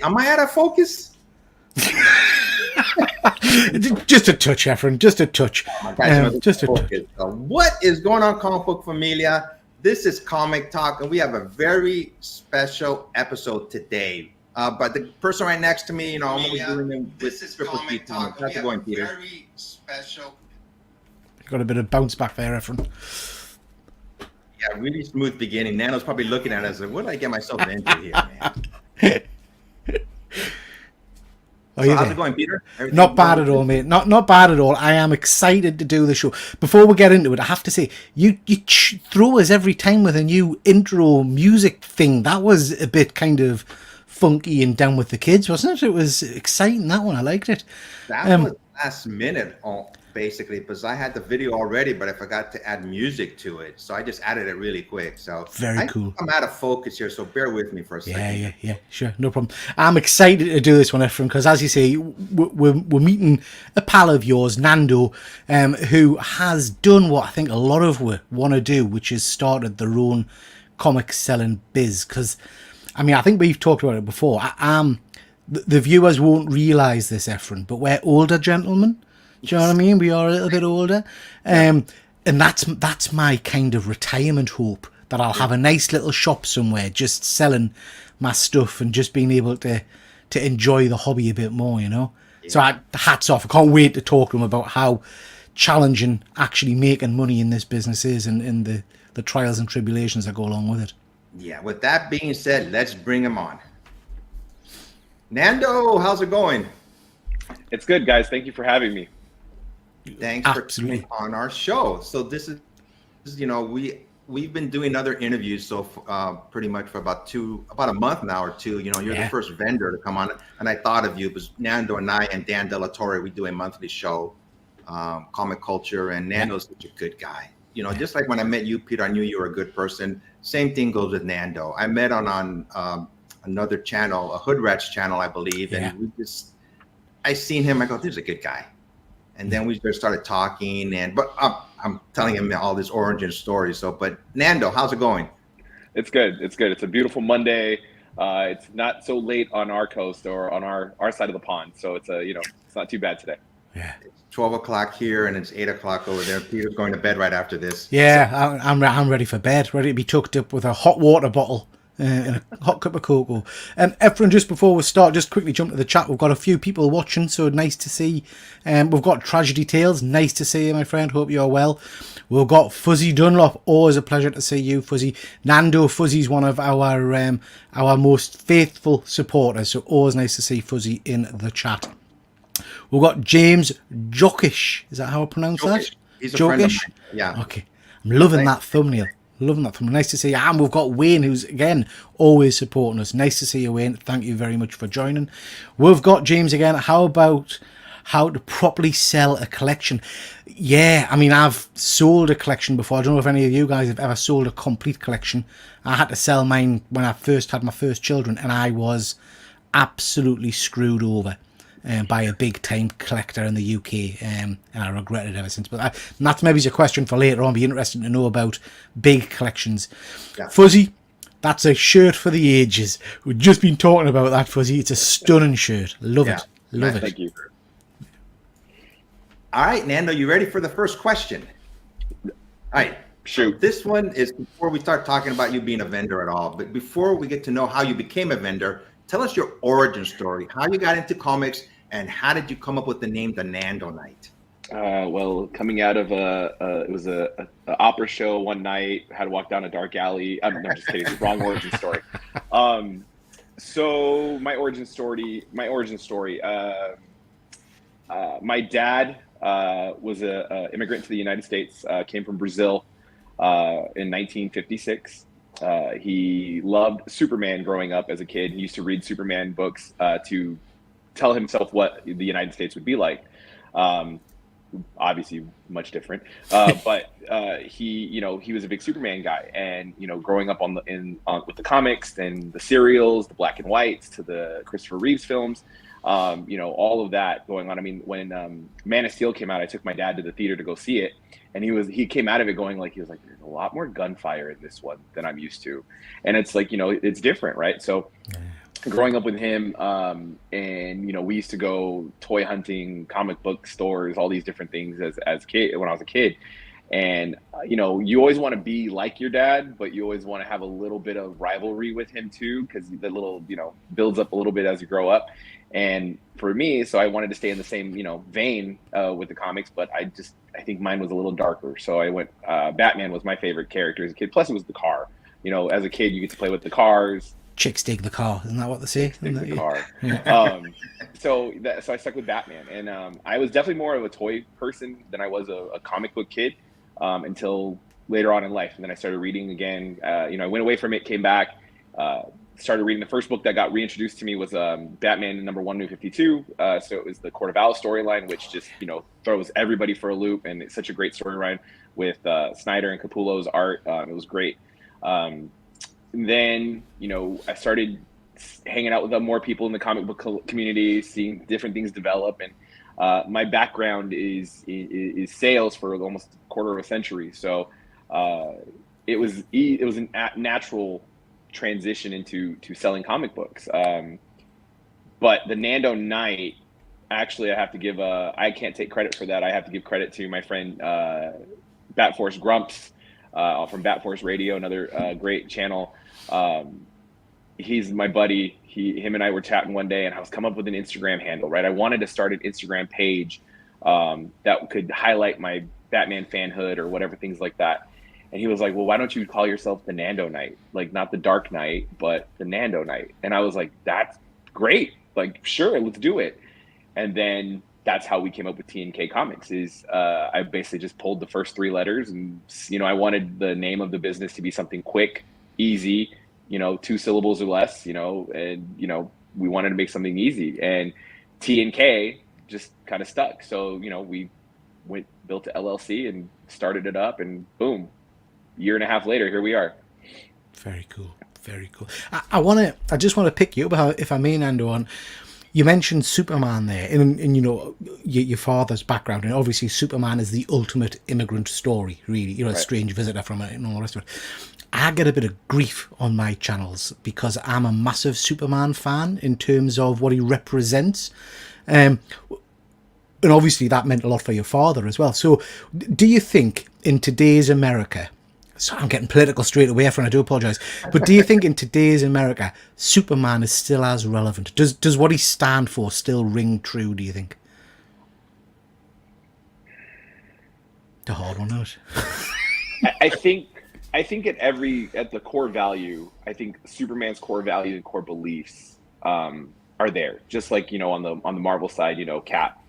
Am I out of focus? Just a touch, Efren. Just a touch. Just a touch. What is going on, Comic Book Familia? This is Comic Talk, and we have a very special episode today. But the person right next to me, I'm only doing them with This is Triple T Comic Talk. How's it going, Peter? Very special. Got a bit of bounce back there, Efren. Yeah, really smooth beginning. Nando's probably looking at us like, what did I get myself into here, man? How's it going, Peter? Not bad at all, mate. Not bad at all. I am excited to do the show. Before we get into it, I have to say, you throw us every time with a new intro music thing. That was a bit kind of funky and down with the kids, wasn't it? It was exciting, that one. I liked it. That was last minute, basically, because I had the video already, but I forgot to add music to it. So I just added it really quick. So very cool. I'm out of focus here, so bear with me for a second. Yeah, sure, no problem. I'm excited to do this one, Efren, because as you say, we're meeting a pal of yours, Nando, who has done what I think a lot of we want to do, which is started their own comic selling biz. Because, I mean, I think we've talked about it before. The viewers won't realise this, Efren, but we're older gentlemen. Do you know what I mean? We are a little bit older. And that's my kind of retirement hope, that I'll have a nice little shop somewhere just selling my stuff and just being able to enjoy the hobby a bit more, Yeah. So hats off. I can't wait to talk to him about how challenging actually making money in this business is and the trials and tribulations that go along with it. Yeah, with that being said, let's bring him on. Nando, how's it going? It's good, guys. Thank you for having me. Thanks for coming on our show. So this is we've been doing other interviews pretty much for about a month now or two. You're the first vendor to come on, and I thought of you because Nando and I and Dan Delatorre, we do a monthly show, Comic Culture, and Nando's such a good guy. Just like when I met you, Peter, I knew you were a good person. Same thing goes with Nando. I met on another channel, a Hood Rats channel, I believe, and I seen him. I go, "This is a good guy." And then we just started talking, but I'm telling him all this origin story. But Nando, how's it going? It's good. It's a beautiful Monday. It's not so late on our coast or on our side of the pond, so it's it's not too bad today. Yeah. It's 12 o'clock here, and it's 8 o'clock over there. Peter's going to bed right after this. Yeah, so. I'm ready for bed, ready to be tucked up with a hot water bottle. And a hot cup of cocoa. Efren, just before we start, just quickly jump to the chat. We've got a few people watching, so nice to see. We've got Tragedy Tales, nice to see you, my friend. Hope you're well. We've got Fuzzy Dunlop, always a pleasure to see you, Fuzzy. Nando, Fuzzy's one of our most faithful supporters, so always nice to see Fuzzy in the chat. We've got James Jockish. Is that how I pronounce that? He's a friend of mine. Yeah. Okay. I'm loving that thumbnail. Loving that from nice to see you. And we've got Wayne, who's again always supporting us. Nice to see you, Wayne. Thank you very much for joining. We've got James again. How about how to properly sell a collection? Yeah, I mean, I've sold a collection before. I don't know if any of you guys have ever sold a complete collection. I had to sell mine when I first had my first children, and I was absolutely screwed over by a big time collector in the UK, and I regret it ever since. But that's maybe a question for later on. Be interesting to know about big collections. Yeah. Fuzzy, that's a shirt for the ages. We've just been talking about that, Fuzzy. It's a stunning shirt. Love it. Love it. Thank you. All right, Nando, you ready for the first question? All right. Shoot. This one is before we start talking about you being a vendor at all, but before we get to know how you became a vendor, tell us your origin story, how you got into comics, and how did you come up with the name the Nando Knight? Well, coming out of it was a opera show one night. Had to walk down a dark alley. I'm just kidding. Wrong origin story. So my origin story. My dad was an immigrant to the United States. Came from Brazil in 1956. He loved Superman growing up as a kid. He used to read Superman books to tell himself what the United States would be like. Obviously much different. But he was a big Superman guy, and growing up with the comics and the serials, the black and whites to the Christopher Reeves films, all of that going on. I mean, when Man of Steel came out, I took my dad to the theater to go see it, and he came out of it going like, there's a lot more gunfire in this one than I'm used to, and it's like, it's different, right? So growing up with him, and we used to go toy hunting, comic book stores, all these different things as kid when I was a kid. And you always want to be like your dad, but you always want to have a little bit of rivalry with him too, because the little builds up a little bit as you grow up. And for me, so I wanted to stay in the same vein with the comics, but I think mine was a little darker. So I went Batman was my favorite character as a kid. Plus, it was the car. As a kid, you get to play with the cars. Chicks dig the car, isn't that what they say? Dig the car. Yeah. So I stuck with Batman, and I was definitely more of a toy person than I was a comic book kid until later on in life. And then I started reading again. I went away from it, came back, started reading. The first book that got reintroduced to me was Batman #1 New 52. So it was the Court of Owls storyline, which just throws everybody for a loop, and it's such a great storyline with Snyder and Capullo's art. It was great. Then, I started hanging out with more people in the comic book community, seeing different things develop. And my background is sales for almost a quarter of a century. So it was a natural transition into selling comic books. But the Nando Knight, actually, I have to give I can't take credit for that. I have to give credit to my friend Bat Force Grumps from Bat Force Radio, another great channel. He's my buddy. Him and I were chatting one day, and I was coming up with an Instagram handle, right? I wanted to start an Instagram page that could highlight my Batman fanhood or whatever, things like that. And he was like, well, why don't you call yourself the Nando Knight? Like, not the Dark Knight, but the Nando Knight. And I was like, that's great. Like, sure, let's do it. And then that's how we came up with TNK Comics. I basically just pulled the first 3 letters, and I wanted the name of the business to be something quick, easy, 2 syllables or less, and we wanted to make something easy, and TNK just kind of stuck. So we built a LLC and started it up, and boom, year and a half later, here we are. Very cool. Very cool. I just want to pick you up, if I may, Nando, on. You mentioned Superman there, and your father's background, and obviously Superman is the ultimate immigrant story, really. A right. Strange visitor from it and all the rest of it. I get a bit of grief on my channels because I'm a massive Superman fan in terms of what he represents. And obviously that meant a lot for your father as well. So do you think in today's America, so I'm getting political straight away, and I do apologize, but do you think in today's America, Superman is still as relevant? Does what he stand for still ring true, do you think? The hard one out. I think at the core value, I think Superman's core value and core beliefs are there. Just like on the Marvel side, Cap,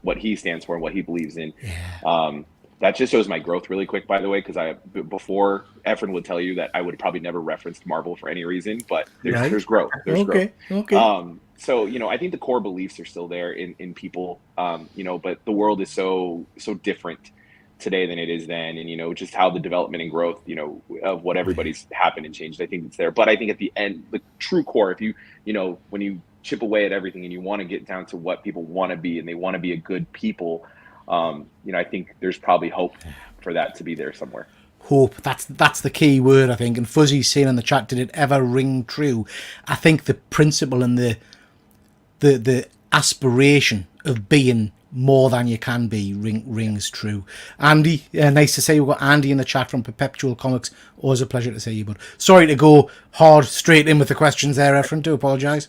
what he stands for and what he believes in. Yeah. That just shows my growth really quick, by the way, because before Efren would tell you that I would have probably never referenced Marvel for any reason, but there's growth. There's growth. Okay. So I think the core beliefs are still there in people, but the world is so different today than it is then, and just how the development and growth of what everybody's happened and changed, I think it's there. But I think at the end, the true core, if you when you chip away at everything and you want to get down to what people want to be, and they want to be a good people, I think there's probably hope for that to be there somewhere. Hope, that's the key word, I think. And Fuzzy's saying in the chat, did it ever ring true? I think the principle and the aspiration of being more than you can be rings true. Andy, nice to say we've got Andy in the chat from Perpetual Comics. Always a pleasure to see you, bud. Sorry to go hard straight in with the questions there, Efren. Do apologize.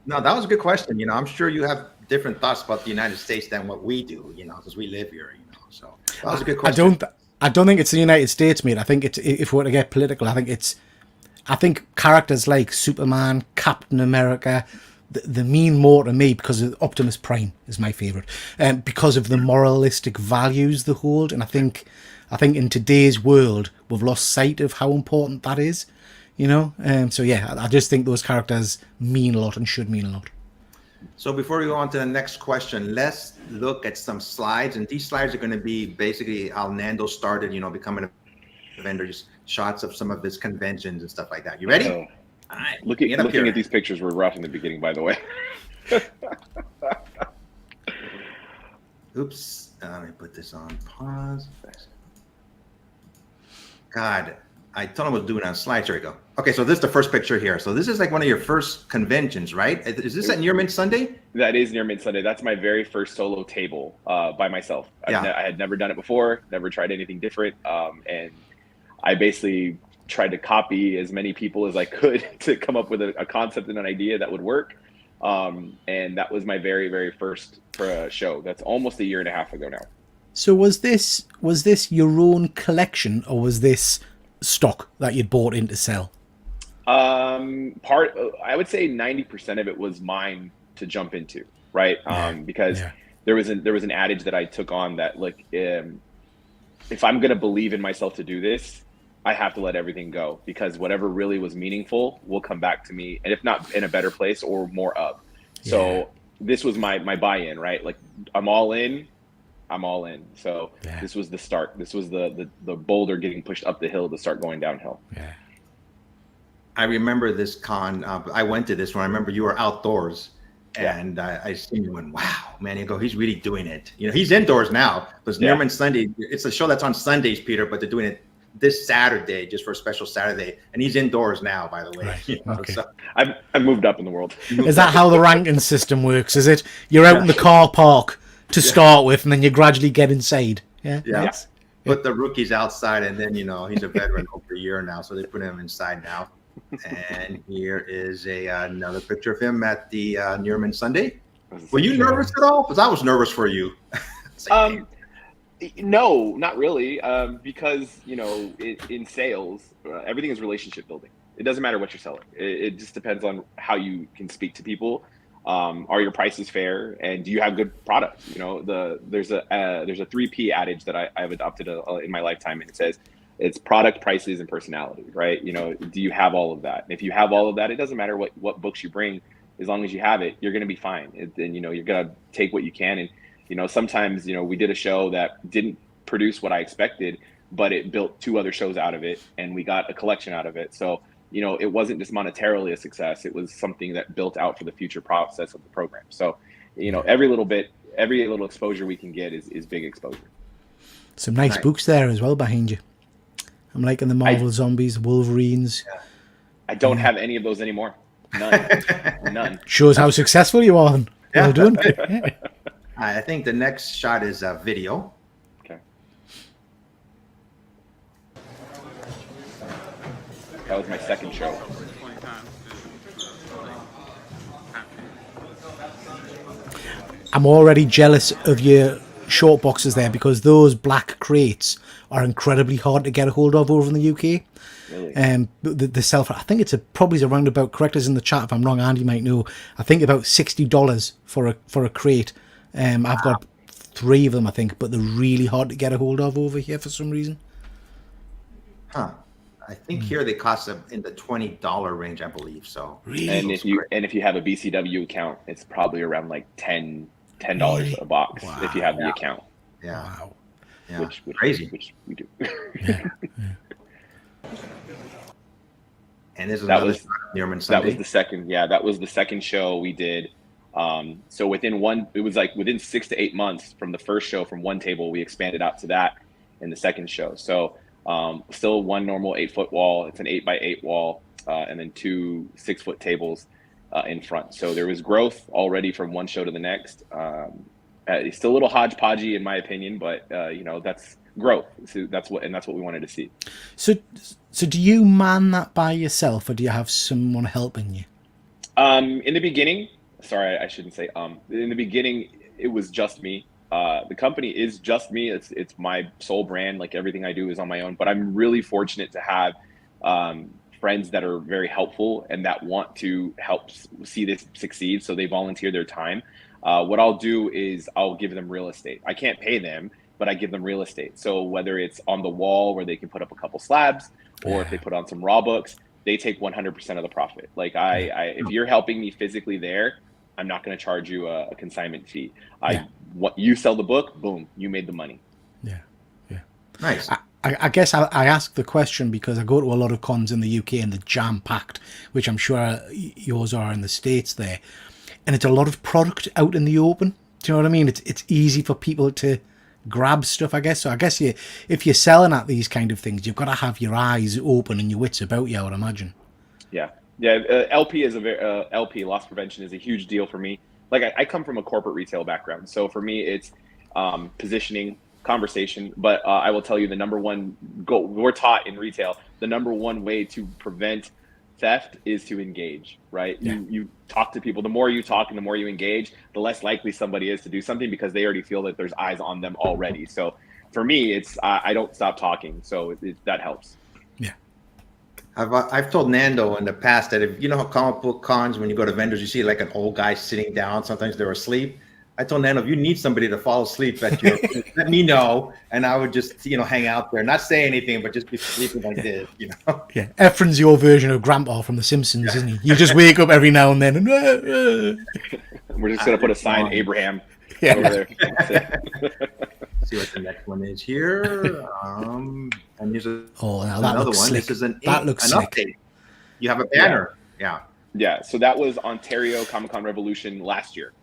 No, that was a good question. I'm sure you have different thoughts about the United States than what we do, because we live here, So that was a good question. I don't think it's the United States, mate. I think it's, if we were to get political, I think characters like Superman, Captain America, they mean more to me because of Optimus Prime is my favorite, because of the moralistic values they hold. And I think in today's world we've lost sight of how important that is. So yeah, I just think those characters mean a lot and should mean a lot. So before we go on to the next question, let's look at some slides. And these slides are going to be basically how Nando started, becoming a vendor, just shots of some of his conventions and stuff like that. You ready? All right. Looking at these pictures were rough in the beginning, by the way. Oops. Let me put this on pause. God, I told him I was doing it on slides. There we go. Okay, so this is the first picture here. So this is like one of your first conventions, right? Is this at Near Mint Sunday? That is Near Mint Sunday. That's my very first solo table by myself. I had never done it before, never tried anything different. And I basically tried to copy as many people as I could to come up with a concept and an idea that would work. And that was my very, very first show. That's almost a year and a half ago now. So was this your own collection, or was this stock that you'd bought in to sell? I would say 90% of it was mine to jump into, right? Because there was an adage that I took on that, like, if I'm gonna believe in myself to do this, I have to let everything go, because whatever really was meaningful will come back to me, and if not in a better place or more of. So this was my buy-in, right? Like, I'm all in. So this was the start. This was the boulder getting pushed up the hill to start going downhill. Yeah. I remember this con. I went to this one. I remember you were outdoors, and I seen you and wow, man, you go, he's really doing it. You know, he's indoors now. But Near Mint Sunday, it's a show that's on Sundays, Peter, but they're doing it this Saturday just for a special Saturday, and he's indoors now, by the way. Right. You know, Okay. so. I moved up in the world. Is that how the ranking system works? Is it you're out in the car park to start with, and then you gradually get inside? Yeah. Put the rookies outside, and then, you know, he's a veteran over a year now, so they put him inside now. And here is another picture of him at the Near Mint Sunday. Were you nervous at all? Because I was nervous for you. No, not really. Because, you know, in sales, everything is relationship building. It doesn't matter what you're selling. It just depends on how you can speak to people. Are your prices fair, and do you have good products? You know, there's a 3P adage that I've adopted in my lifetime, and it says it's product, prices, and personality, right? You know, do you have all of that? And if you have all of that, it doesn't matter what books you bring, as long as you have it, you're going to be fine. And, you know, you're going to take what you can. And, you know, sometimes, you know, we did a show that didn't produce what I expected, but it built 2 other shows out of it, and we got a collection out of it. So, you know, it wasn't just monetarily a success. It was something that built out for the future process of the program. So, you know, every little exposure we can get is big exposure. Some nice books there as well behind you. I'm liking the Marvel Zombies, Wolverines. I don't have any of those anymore. None. Shows how successful you are. Well done. I think the next shot is a video. Okay. That was my second show. I'm already jealous of your short boxes there, because those black crates are incredibly hard to get a hold of over in the UK. Really? The sell for, I think it's probably around about, correct us in the chat if I'm wrong, Andy might know, I think about $60 for a crate. I've got 3 of them, I think, but they're really hard to get a hold of over here for some reason. I think here they cost in the $20 range, I believe. So really, and if you have a BCW account, it's probably around like $10 a box if you have the account. Yeah. Wow. Yeah. Which Crazy. Which we do. And this is another Near Mint Sunday. That was the second. Yeah, that was the second show we did. So within 6 to 8 months from the first show, from one table, we expanded out to that in the second show. So still one normal 8-foot wall. It's an 8x8 wall, and then 2 6-foot tables in front. So there was growth already from one show to the next. It's still a little hodgepodgey in my opinion, but you know, that's growth. So that's what we wanted to see. So do you man that by yourself, or do you have someone helping you? In the beginning, sorry, I shouldn't say in the beginning, it was just me. The company is just me. It's my sole brand. Like, everything I do is on my own, but I'm really fortunate to have friends that are very helpful and that want to help see this succeed. So they volunteer their time. What I'll do is I'll give them real estate. I can't pay them, but I give them real estate. So whether it's on the wall where they can put up a couple slabs, or if they put on some raw books, they take 100% of the profit. Like, if you're helping me physically there, I'm not going to charge you a consignment fee. What you sell the book, boom, you made the money. Yeah. Nice. I guess I ask the question because I go to a lot of cons in the UK and they're jam-packed, which I'm sure yours are in the States there. And it's a lot of product out in the open. Do you know what I mean? It's easy for people to grab stuff, I guess. So I guess if you're selling at these kind of things, you've got to have your eyes open and your wits about you, I would imagine. Yeah. LP is a very LP loss prevention is a huge deal for me. Like I come from a corporate retail background, so for me it's positioning, conversation. But I will tell you the number one goal we're taught in retail. The number one way to prevent theft is to engage. Right? Yeah. You talk to people. The more you talk and the more you engage, the less likely somebody is to do something because they already feel that there's eyes on them already. So for me, it's I don't stop talking. So that helps. I've told Nando in the past that if you know how comic book cons, when you go to vendors, you see like an old guy sitting down. Sometimes they're asleep. I told Nando, if you need somebody to fall asleep at your, let me know, and I would just hang out there, not say anything, but just be sleeping like this. Yeah, Efren's your version of Grandpa from The Simpsons, isn't he? You just wake up every now and then, and we're just gonna put a sign, Abraham, over there. See what the next one is here. And here's another one. Slick. This is an slick. update. You have a banner. Yeah. So that was Ontario Comic-Con Revolution last year.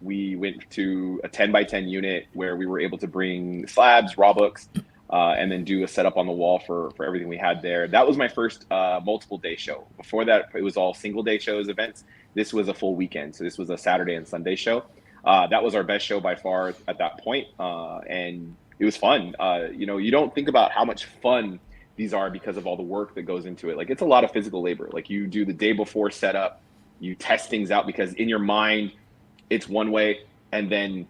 We went to a 10x10 unit where we were able to bring slabs, raw books, and then do a setup on the wall for everything we had there. That was my first multiple day show. Before that, it was all single day shows, events. This was a full weekend. So this was a Saturday and Sunday show. That was our best show by far at that point. And it was fun. You don't think about how much fun these are because of all the work that goes into it. Like it's a lot of physical labor. Like you do the day before setup, you test things out because in your mind, it's one way. And then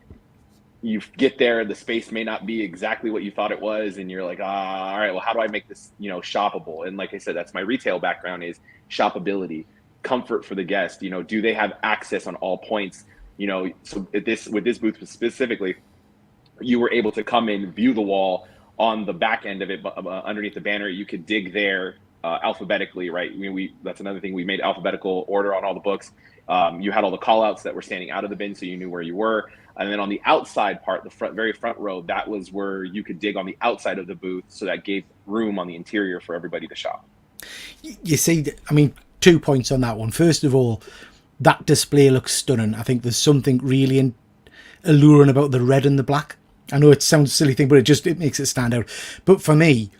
you get there, the space may not be exactly what you thought it was. And you're like, all right, well, how do I make this, shoppable? And like I said, that's my retail background is shoppability, comfort for the guest. Do they have access on all points? So with this booth specifically, you were able to come in, view the wall on the back end of it, underneath the banner. You could dig there alphabetically, right? That's another thing. We made alphabetical order on all the books. You had all the call outs that were standing out of the bin, so you knew where you were. And then on the outside part, the very front row, that was where you could dig on the outside of the booth. So that gave room on the interior for everybody to shop. You see, 2 points on that one. First of all, that display looks stunning. I think there's something really alluring about the red and the black. I know it sounds a silly thing, but it makes it stand out. But for me,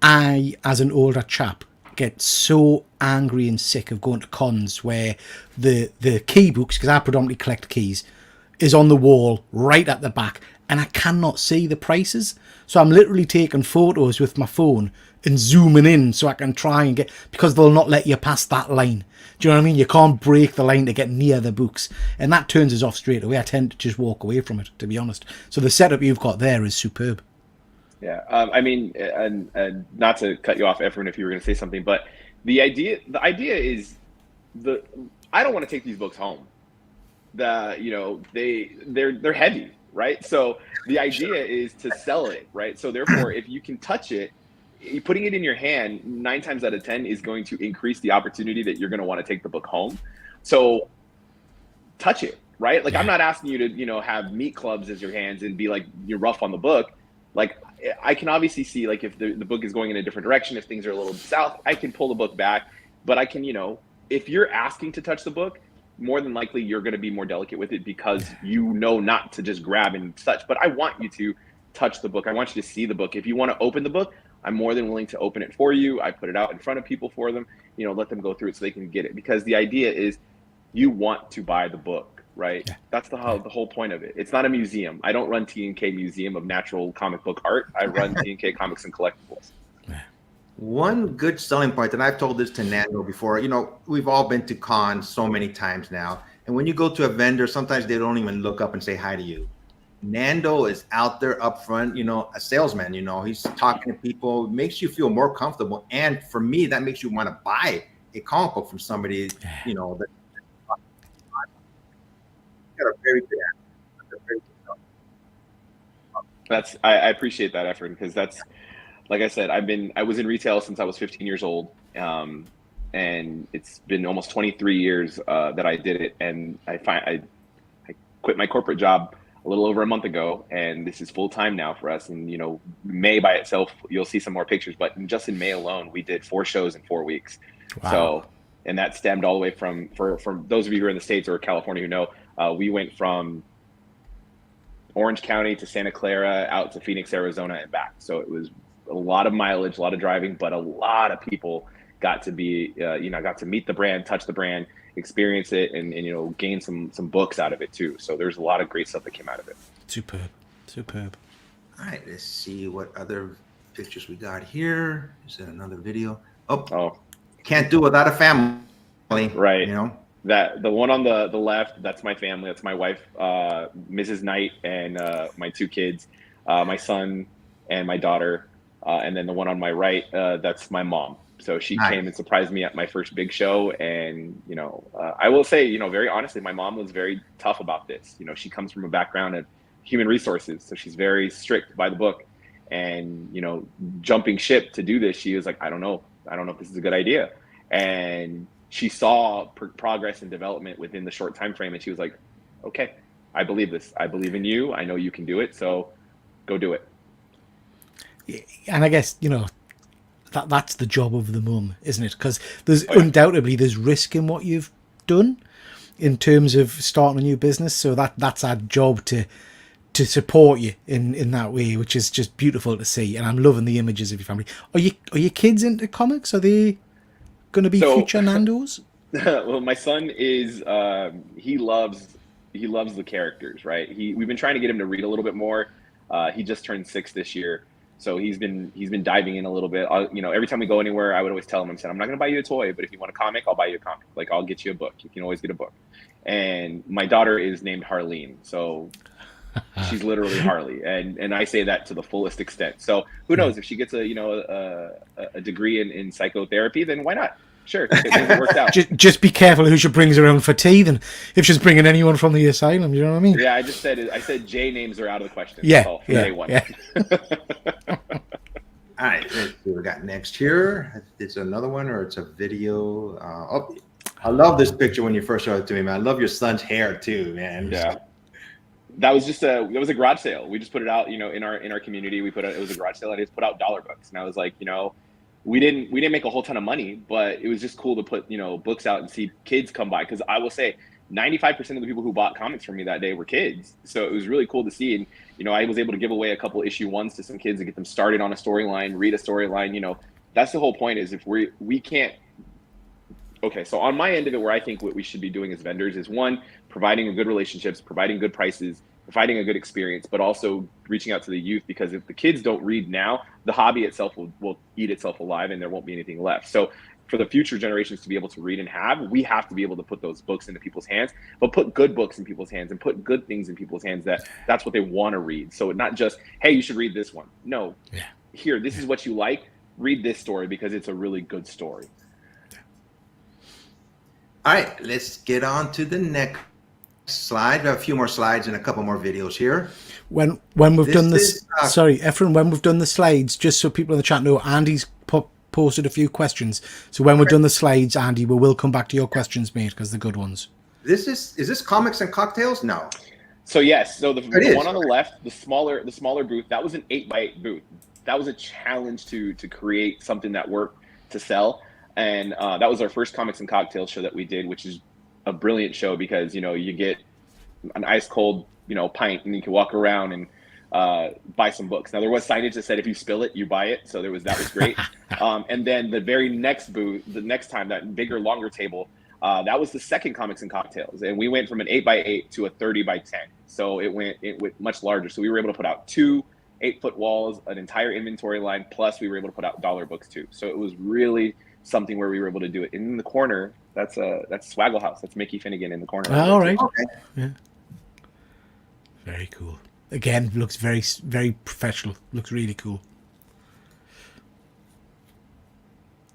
I, as an older chap, get so angry and sick of going to cons where the key books, because I predominantly collect keys, is on the wall right at the back, and I cannot see the prices. So I'm literally taking photos with my phone and zooming in so I can try and get, because they'll not let you pass that line. Do you know what I mean? You can't break the line to get near the books, and that turns us off straight away. I tend to just walk away from it, to be honest. So the setup you've got there is superb. Yeah, and not to cut you off, Efren, if you were going to say something, but the idea is I don't want to take these books home. They're heavy, right? So the idea is to sell it, right? So therefore, if you can touch it, putting it in your hand 9 times out of 10 is going to increase the opportunity that you're going to want to take the book home. So touch it, right? Like I'm not asking you to, have meat clubs as your hands and be like, you're rough on the book. Like I can obviously see like if the book is going in a different direction, if things are a little south, I can pull the book back, but I can, if you're asking to touch the book, more than likely you're going to be more delicate with it because not to just grab and such, but I want you to touch the book. I want you to see the book. If you want to open the book, I'm more than willing to open it for you. I put it out in front of people for them, let them go through it so they can get it, because the idea is you want to buy the book, right? Yeah. That's the whole point of it. It's not a museum. I don't run T&K Museum of Natural Comic Book Art. I run T&K Comics and Collectibles. One good selling point, and I've told this to Nando before, we've all been to cons so many times now. And when you go to a vendor, sometimes they don't even look up and say hi to you. Nando is out there up front, a salesman, he's talking to people, makes you feel more comfortable. And for me, that makes you want to buy a comic book from somebody, that got a very good I appreciate that effort, because that's, like I said, I was in retail since I was 15 years old. And it's been almost 23 years that I did it. And I quit my corporate job a little over a month ago, and this is full time now for us. And, May by itself, you'll see some more pictures, but just in May alone, we did 4 shows in 4 weeks. Wow. So, and that stemmed all the way from those of you who are in the States or California who know, we went from Orange County to Santa Clara, out to Phoenix, Arizona, and back. So it was a lot of mileage, a lot of driving, but a lot of people got to be, got to meet the brand, touch the brand, experience it, and gain some books out of it too. So there's a lot of great stuff that came out of it. Superb. All right, let's see what other pictures we got here. Is there another video? Oh, can't do without a family. Right. That the one on the left, that's my family. That's my wife, Mrs. Knight, and my 2 kids, my son and my daughter. And then the one on my right, that's my mom. So she came and surprised me at my first big show. And, I will say, very honestly, my mom was very tough about this. She comes from a background of human resources. So she's very strict by the book. And, jumping ship to do this, she was like, I don't know if this is a good idea. And she saw progress and development within the short time frame, and she was like, okay, I believe this. I believe in you. I know you can do it. So go do it. And I guess, that's the job of the mum, isn't it? Because there's undoubtedly there's risk in what you've done in terms of starting a new business. So that's our job to support you in that way, which is just beautiful to see. And I'm loving the images of your family. Are your kids into comics? Are they going to be future Nandos? Well, my son is he loves the characters, right? We've been trying to get him to read a little bit more. He just turned 6 this year, so he's been diving in a little bit. Every time we go anywhere, I would always tell him, I'm not going to buy you a toy, but if you want a comic, I'll buy you a comic. Like, I'll get you a book. You can always get a book. And my daughter is named Harleen, so she's literally Harley, and I say that to the fullest extent. So who knows, if she gets a degree in psychotherapy, then why not? Sure, it works out. Just be careful who she brings around for tea. Then, if she's bringing anyone from the asylum, you know what I mean? Yeah, I said J names are out of the question. Yeah, day one. Yeah. All right, let's see what we got next here. It's another one, or it's a video. I love this picture when you first showed it to me, man. I love your son's hair too, man. Yeah. That was a garage sale. We just put it out, in our community. It was a garage sale. I just put out dollar books, and I was like, we didn't make a whole ton of money, but it was just cool to put books out and see kids come by. Because I will say, 95% of the people who bought comics from me that day were kids. So it was really cool to see, and I was able to give away a couple issue 1s to some kids to get them started on a storyline, read a storyline. That's the whole point. Is if we can't. Okay, so on my end of it, where I think what we should be doing as vendors is, 1, providing good relationships, providing good prices, providing a good experience, but also reaching out to the youth, because if the kids don't read now, the hobby itself will eat itself alive, and there won't be anything left. So for the future generations to be able to read and we have to be able to put those books into people's hands, but put good books in people's hands and put good things in people's hands that's what they want to read. So not just, hey, you should read this one. No, here, this is what you like. Read this story because it's a really good story. All right, let's get on to the next slide. We have a few more slides and a couple more videos here. When we've done this, sorry, Ephraim, when we've done the slides, just so people in the chat know, Andy's posted a few questions. So when we've done the slides, Andy, we will come back to your questions, mate, because they're good ones. Is this comics and cocktails? No. So yes, so the one on the left, the smaller booth, that was an 8x8 booth. That was a challenge to create something that worked to sell. And that was our first comics and cocktails show that we did, which is a brilliant show because, you get an ice cold, pint, and you can walk around and buy some books. Now there was signage that said, if you spill it, you buy it. So that was great. And then the very next booth, the next time, that bigger, longer table, that was the second comics and cocktails. And we went from an 8x8 to a 30x10. So it went much larger. So we were able to put out 2 8-foot walls, an entire inventory line, plus we were able to put out dollar books too. So it was really something where we were able to do it. In the corner, that's Swaggle House. That's Mickey Finnegan in the corner. All right. Okay. Yeah. Very cool. Again, looks very, very professional. Looks really cool.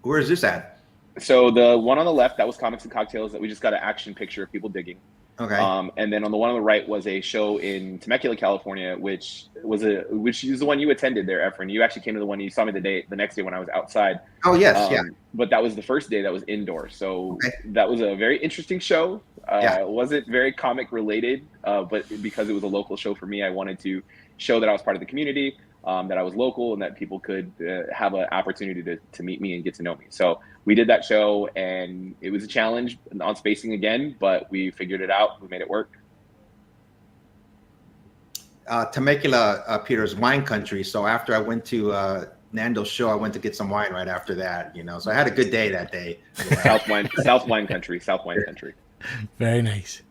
Where is this at? So the one on the left, that was Comics and Cocktails that we just got an action picture of people digging. Okay. And then on the one on the right was a show in Temecula, California, which is the one you attended there, Efren. You actually came to the one, you saw me the next day when I was outside. Oh yes, yeah. But that was the first day that was indoor. So that was a very interesting show. It wasn't very comic related, but because it was a local show for me, I wanted to show that I was part of the community, that I was local, and that people could have an opportunity to meet me and get to know me. So we did that show, and it was a challenge on spacing again, but we figured it out. We made it work. Temecula, Peter's wine country. So after I went to Nando's show, I went to get some wine right after that. So I had a good day that day. South wine country. Very nice.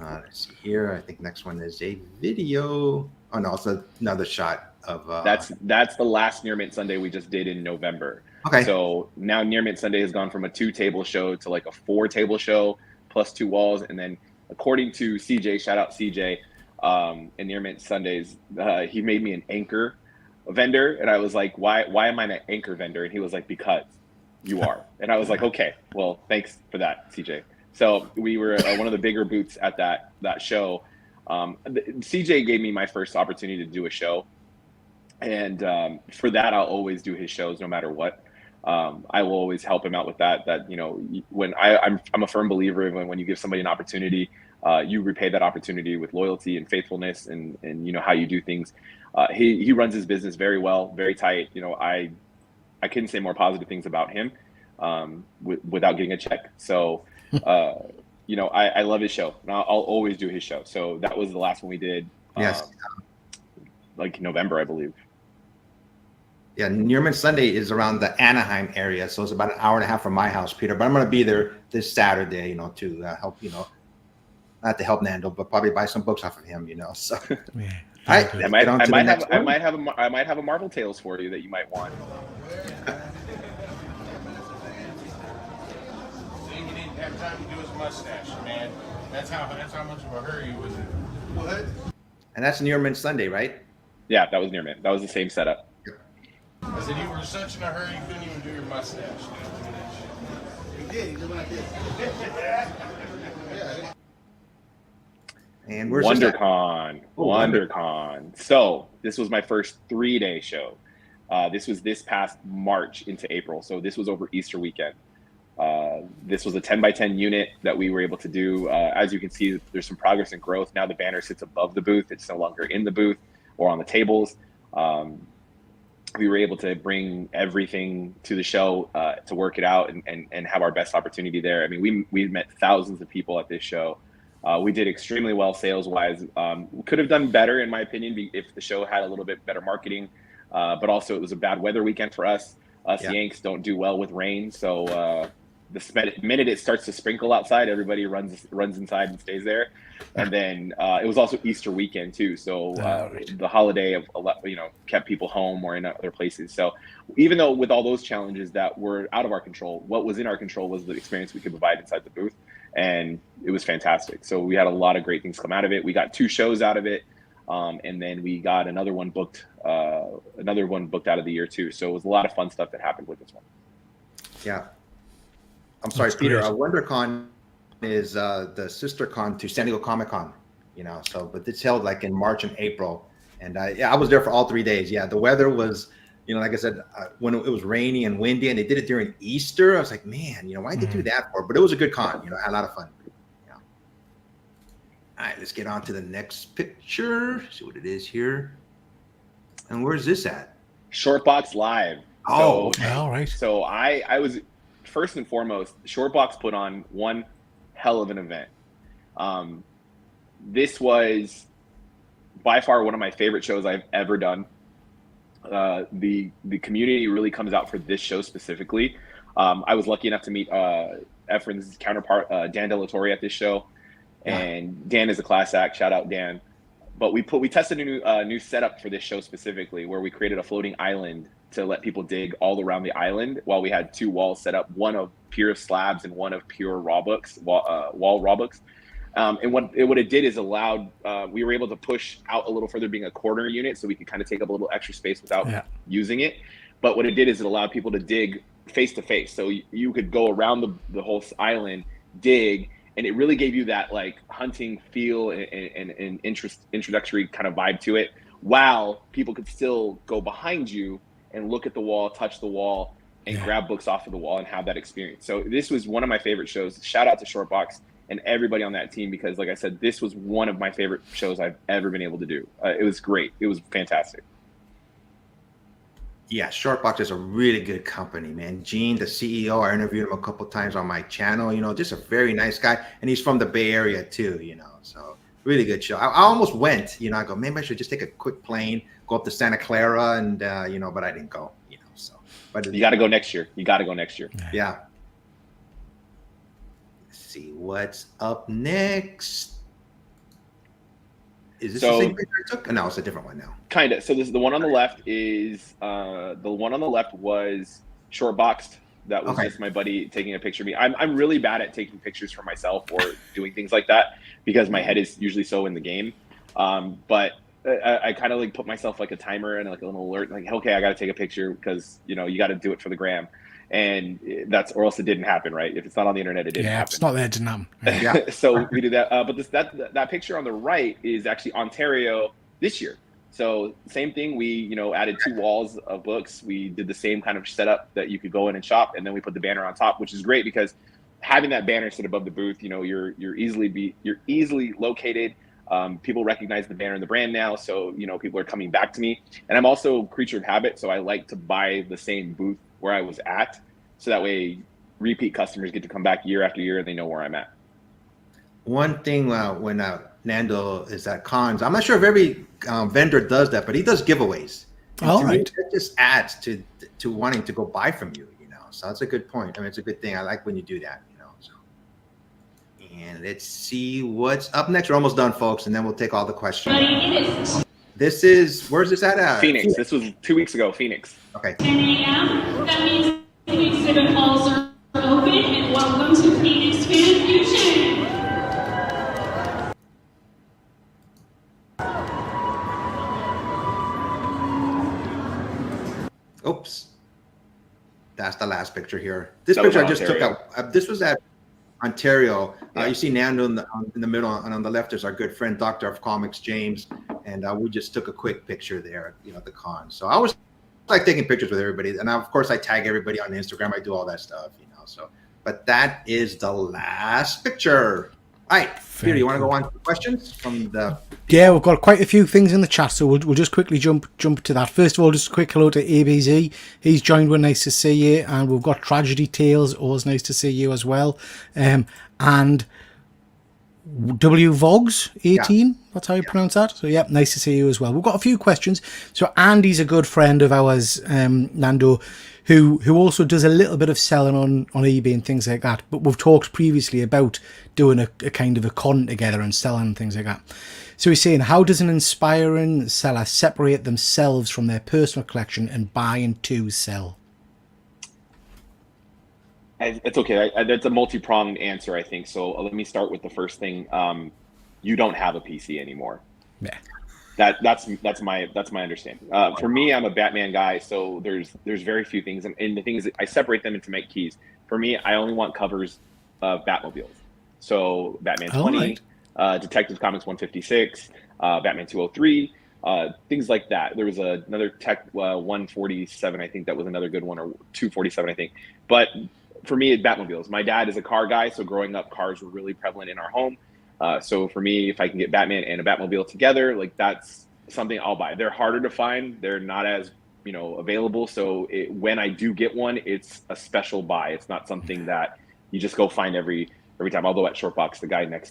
Let's see here. I think next one is a video. Oh no, it's another shot of. That's the last Near Mint Sunday we just did in November. Okay. So now Near Mint Sunday has gone from a 2-table show to like a 4-table show plus 2 walls, and then according to CJ, shout out CJ, in Near Mint Sundays, he made me an anchor vendor, and I was like, why am I an anchor vendor? And he was like, because you are. And I was like, okay, well, thanks for that, CJ. So we were one of the bigger booths at that show. CJ gave me my first opportunity to do a show, and for that I'll always do his shows no matter what. I will always help him out with that. When I'm a firm believer in when you give somebody an opportunity, you repay that opportunity with loyalty and faithfulness, and how you do things. He runs his business very well, very tight. I couldn't say more positive things about him without getting a check. So, I love his show, and I'll always do his show. So that was the last one we did. Yes. Like November, I believe. Yeah, Near Mint Sunday is around the Anaheim area, so it's about an hour and a half from my house, Peter. But I'm going to be there this Saturday, to help, not to help Nando, but probably buy some books off of him, So Yeah. I might have a Marvel Tales for you that you might want. He didn't have time to do his mustache, man. That's how much of a hurry he was in. What? And that's Near Mint Sunday, right? Yeah, that was Near Mint. That was the same setup. I said you were such in a hurry you couldn't even do your mustache. He did. He did what I did. Yeah. And where's WonderCon. WonderCon. So this was my first 3-day show. This was this past March into April. So this was over Easter weekend. This was a 10x10 unit that we were able to do. As you can see, there's some progress and growth. Now the banner sits above the booth. It's no longer in the booth or on the tables. We were able to bring everything to the show to work it out and have our best opportunity there. I mean, we met thousands of people at this show. We did extremely well sales-wise. We could have done better, in my opinion, if the show had a little bit better marketing. But also, it was a bad weather weekend for us. Yanks don't do well with rain, so the minute it starts to sprinkle outside, everybody runs inside and stays there. And then it was also Easter weekend too, so the holiday of kept people home or in other places. So even though with all those challenges that were out of our control, what was in our control was the experience we could provide inside the booth, and it was fantastic. So we had a lot of great things come out of it. We got 2 shows out of it, and then we got another one booked out of the year too. So it was a lot of fun stuff that happened with this one. Yeah. I'm sorry, That's Peter. great. WonderCon is the sister con to San Diego Comic-Con, but it's held like in March and April. And I was there for all 3 days. Yeah, the weather was, like I said, when it was rainy and windy, and they did it during Easter, I was like, man, why'd they do that for? But it was a good con. I had a lot of fun. Yeah. All right, let's get on to the next picture. See what it is here. And where's this at? Shortbox Live. Oh, okay. All right. So I was, first and foremost, Shortbox put on one hell of an event. This was by far one of my favorite shows I've ever done. The community really comes out for this show specifically. I was lucky enough to meet Efren's counterpart, Dan De La Torre, at this show, and Dan is a class act. Shout out Dan. But we tested a new setup for this show specifically, where we created a floating island to let people dig all around the island, while we had 2 walls set up, one of pure slabs and one of pure raw books, wall raw books. And what it did is allowed, we were able to push out a little further, being a corner unit, so we could kind of take up a little extra space without using it. But what it did is it allowed people to dig face to face. So you could go around the whole island, dig, and it really gave you that like hunting feel and introductory kind of vibe to it, while people could still go behind you and look at the wall, touch the wall, and grab books off of the wall and have that experience. So this was one of my favorite shows. Shout out to Shortbox and everybody on that team, because like I said, this was one of my favorite shows I've ever been able to do. It was great. It was fantastic. Yeah, Shortbox is a really good company, man. Gene, the CEO, I interviewed him a couple times on my channel. Just a very nice guy, and he's from the Bay Area too. So Really good show. I almost went. I go, maybe I should just take a quick plane, go up to Santa Clara, and but I didn't go. So. But you got to go next year. Yeah. Let's see what's up next. Is this the same picture I took? No, it's a different one now. Kind of. So this is the one on the left. Was short boxed. That was just my buddy taking a picture of me. I'm really bad at taking pictures for myself or doing things like that because my head is usually so in the game. But I kind of like put myself like a timer and like a little alert, like, okay, I got to take a picture because you got to do it for the gram. And or else it didn't happen, right? If it's not on the internet, it didn't happen. Yeah, it's not there, it didn't happen. Yeah. So we did that. But that picture on the right is actually Ontario this year. So same thing. We added 2 walls of books. We did the same kind of setup that you could go in and shop, and then we put the banner on top, which is great because having that banner sit above the booth, you're easily located. People recognize the banner and the brand now, so people are coming back to me. And I'm also a creature of habit, so I like to buy the same booth where I was at, so that way repeat customers get to come back year after year and they know where I'm at. One thing when Nando is at cons, I'm not sure if every vendor does that, but he does giveaways. All right. That just adds to wanting to go buy from you, So that's a good point. I mean, it's a good thing. I like when you do that, So. And let's see what's up next. We're almost done, folks, and then we'll take all the questions. This is, where's this at? Phoenix. This was 2 weeks ago, Phoenix. Okay. 10 a.m. That means the exhibit halls are open, and welcome to Phoenix Fan Fusion. Oops. That's the last picture here. This picture I just took out. This was at Ontario. You see Nando in the middle, and on the left is our good friend, Doctor of Comics, James. And we just took a quick picture there, at the con. So I was like taking pictures with everybody. And of course, I tag everybody on Instagram. I do all that stuff, So, but that is the last picture. All right, Peter, you want to go on to questions from the? Yeah, we've got quite a few things in the chat, so we'll just quickly jump to that. First of all, just a quick hello to ABZ. He's joined. We're nice to see you, and we've got Tragedy Tales. Always nice to see you as well. And W Vogs 18. That's how you pronounce that. So yeah, nice to see you as well. We've got a few questions. So Andy's a good friend of ours, Nando, who also does a little bit of selling on eBay and things like that. But we've talked previously about doing a kind of a con together and selling and things like that. So he's saying, how does an inspiring seller separate themselves from their personal collection and buy and to sell? It's okay. That's a multi-pronged answer, I think. So let me start with the first thing. You don't have a PC anymore. Yeah. That's my understanding. For me, I'm a Batman guy, so there's very few things, and the thing is, I separate them into make keys. For me, I only want covers of Batmobiles. So Batman 20, Detective Comics 156, Batman 203, things like that. There was another Tech 147, I think that was another good one, or 247, I think. But for me, it's Batmobiles. My dad is a car guy, so growing up, cars were really prevalent in our home. So for me, if I can get Batman and a Batmobile together, like that's something I'll buy. They're harder to find. They're not as, available. So when I do get one, it's a special buy. It's not something that you just go find every time. Although at Shortbox,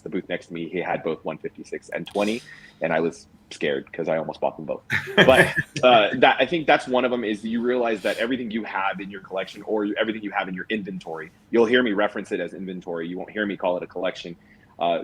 the booth next to me, he had both 156 and 20, and I was scared because I almost bought them both. But I think that's one of them, is you realize that everything you have in your collection, or everything you have in your inventory, you'll hear me reference it as inventory. You won't hear me call it a collection.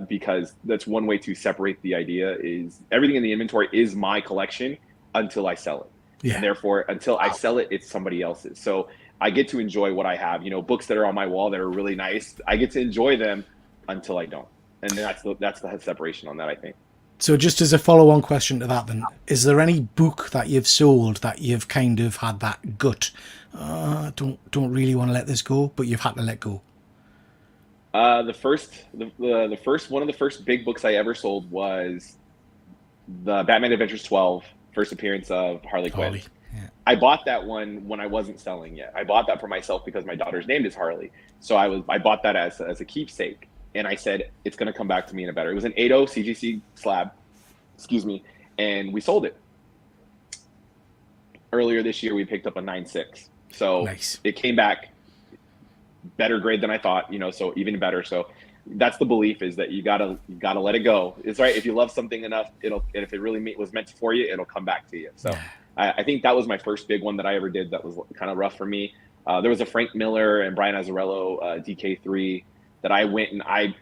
Because that's one way to separate the idea, is everything in the inventory is my collection until I sell it. Yeah. And therefore, until I sell it, it's somebody else's. So I get to enjoy what I have. Books that are on my wall that are really nice, I get to enjoy them until I don't. And that's the separation on that, I think. So just as a follow-on question to that then, is there any book that you've sold that you've kind of had that gut, don't really want to let this go, but you've had to let go? The first one of the first big books I ever sold was the Batman Adventures 12, first appearance of Harley Quinn. Yeah. I bought that one when I wasn't selling yet. I bought that for myself because my daughter's name is Harley. So I bought that as a keepsake, and I said it's going to come back to me in a better. It was an 8.0 CGC slab, and we sold it. Earlier this year, we picked up a 9.6. So nice. It came back better grade than I thought, so even better. So that's the belief, is that you gotta let it go. It's right. If you love something enough, and if it really was meant for you, it'll come back to you. So I think that was my first big one that I ever did. That was kind of rough for me. There was a Frank Miller and Brian Azzarello DK3 that I went and I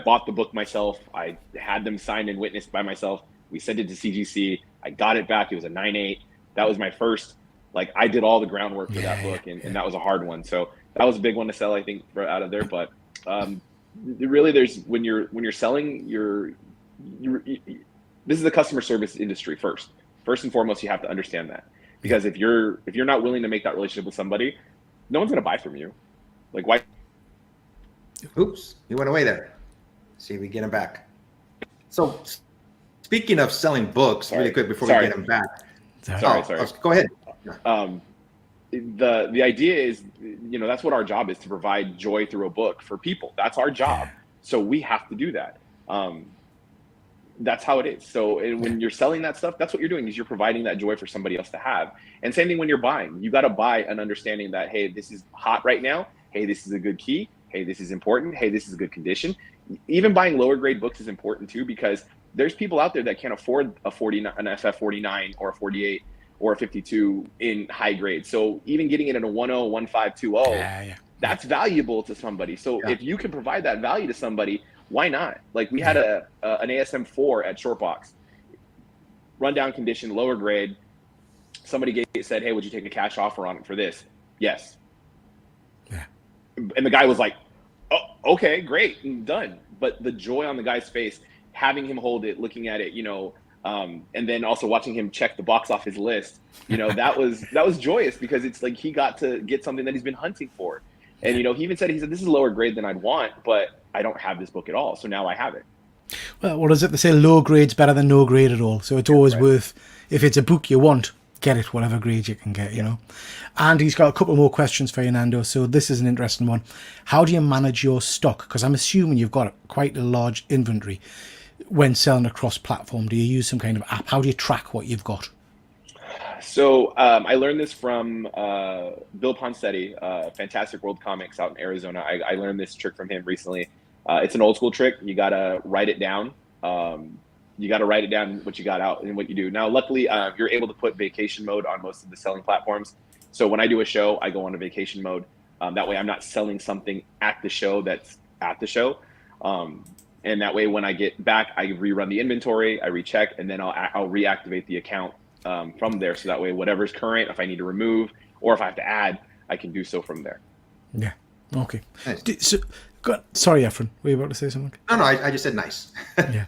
bought the book myself. I had them signed and witnessed by myself. We sent it to CGC. I got it back. It was a 9.8. That was my first, like, I did all the groundwork for that book, and that was a hard one. So that was a big one to sell, I think, out of there. But really, there's when you're selling, this is the customer service industry first. First and foremost, you have to understand that, because if you're not willing to make that relationship with somebody, no one's gonna buy from you. Like, why? Oops, he went away there. See if we get him back. So, speaking of selling books, really quick before we get him back. Sorry. Go ahead. The idea is, that's what our job is, to provide joy through a book for people. That's our job. So we have to do that. That's how it is. So when you're selling that stuff, that's what you're doing, is you're providing that joy for somebody else to have. And same thing when you're buying. You got to buy an understanding that, hey, this is hot right now. Hey, this is a good key. Hey, this is important. Hey, this is a good condition. Even buying lower grade books is important too, because there's people out there that can't afford an FF 49 or a 48 or a 52 in high grade. So even getting it in a 10, 15, 20, that's valuable to somebody. So if you can provide that value to somebody, why not? Like, we had an ASM 4 at Shortbox, rundown condition, lower grade. Somebody said, hey, would you take a cash offer on it for this? Yes. Yeah. And the guy was like, oh, okay, great, and done. But the joy on the guy's face, having him hold it, looking at it, and then also watching him check the box off his list, that was joyous, because it's like he got to get something that he's been hunting for. And, he even said, this is lower grade than I'd want, but I don't have this book at all. So now I have it. Well, what is it? They say low grade's better than no grade at all. So it's always worth, if it's a book you want, get it, whatever grade you can get, And he's got a couple more questions for you, Nando. So this is an interesting one. How do you manage your stock? Because I'm assuming you've got quite a large inventory when selling across platform. Do you use some kind of app? How do you track what you've got? So I learned this from Bill Poncetti, Fantastic World Comics out in Arizona. I learned this trick from him recently. It's an old school trick. You got to write it down. You got to write it down, what you got out and what you do. Now, luckily, you're able to put vacation mode on most of the selling platforms. So when I do a show, I go on a vacation mode. That way I'm not selling something at the show that's at the show. And that way, when I get back, I rerun the inventory, I recheck, and then I'll reactivate the account from there. So that way, whatever's current, if I need to remove or if I have to add, I can do so from there. Yeah. Okay. Nice. So, sorry, Efren, were you about to say something? No, I just said nice. Yeah.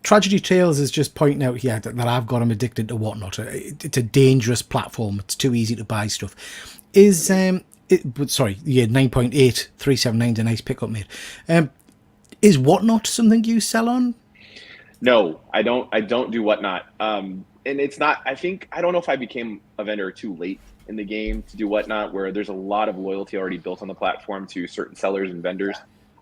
Tragedy Tales is just pointing out here that I've got him addicted to Whatnot. It's a dangerous platform. It's too easy to buy stuff. Is 9.8 379 is a nice pickup, mate. Is Whatnot something you sell on? No, I don't do Whatnot. And it's not, I don't know if I became a vendor too late in the game to do Whatnot, where there's a lot of loyalty already built on the platform to certain sellers and vendors.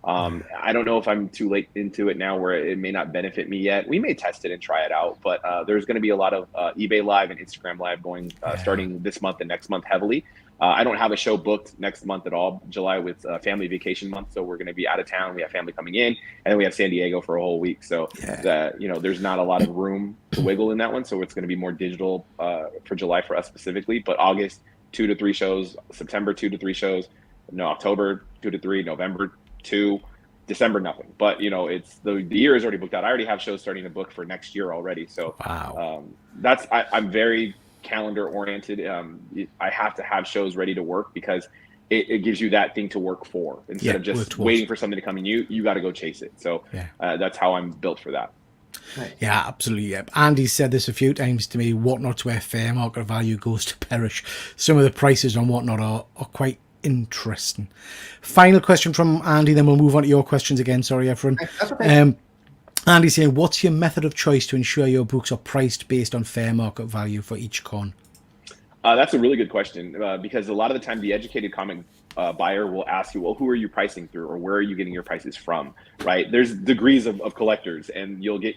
I don't know if I'm too late into it now where it may not benefit me yet. We may test it and try it out, but there's going to be a lot of eBay Live and Instagram Live going starting this month and next month heavily. I don't have a show booked next month at all. July with family vacation month, so we're going to be out of town. We have family coming in, and then we have San Diego for a whole week. So there's not a lot of room to wiggle in that one. So it's going to be more digital for July for us specifically. But August, 2 to 3 shows. September, 2 to 3 shows. No, October, 2 to 3. November, 2. December, nothing. But it's the year is already booked out. I already have shows starting to book for next year already. So wow. I'm very calendar oriented. I have to have shows ready to work, because it gives you that thing to work for instead of just waiting for something to come in. You got to go chase it. So that's how I'm built for that. Yeah, absolutely. Yeah. Andy said this a few times to me. Whatnot's where fair market value goes to perish. Some of the prices on Whatnot are quite interesting. Final question from Andy, then we'll move on to your questions again. Sorry, Efren. That's okay. Andy's saying, what's your method of choice to ensure your books are priced based on fair market value for each con? That's a really good question, because a lot of the time the educated comic buyer will ask you, well, who are you pricing through, or where are you getting your prices from, right? There's degrees of collectors, and you'll get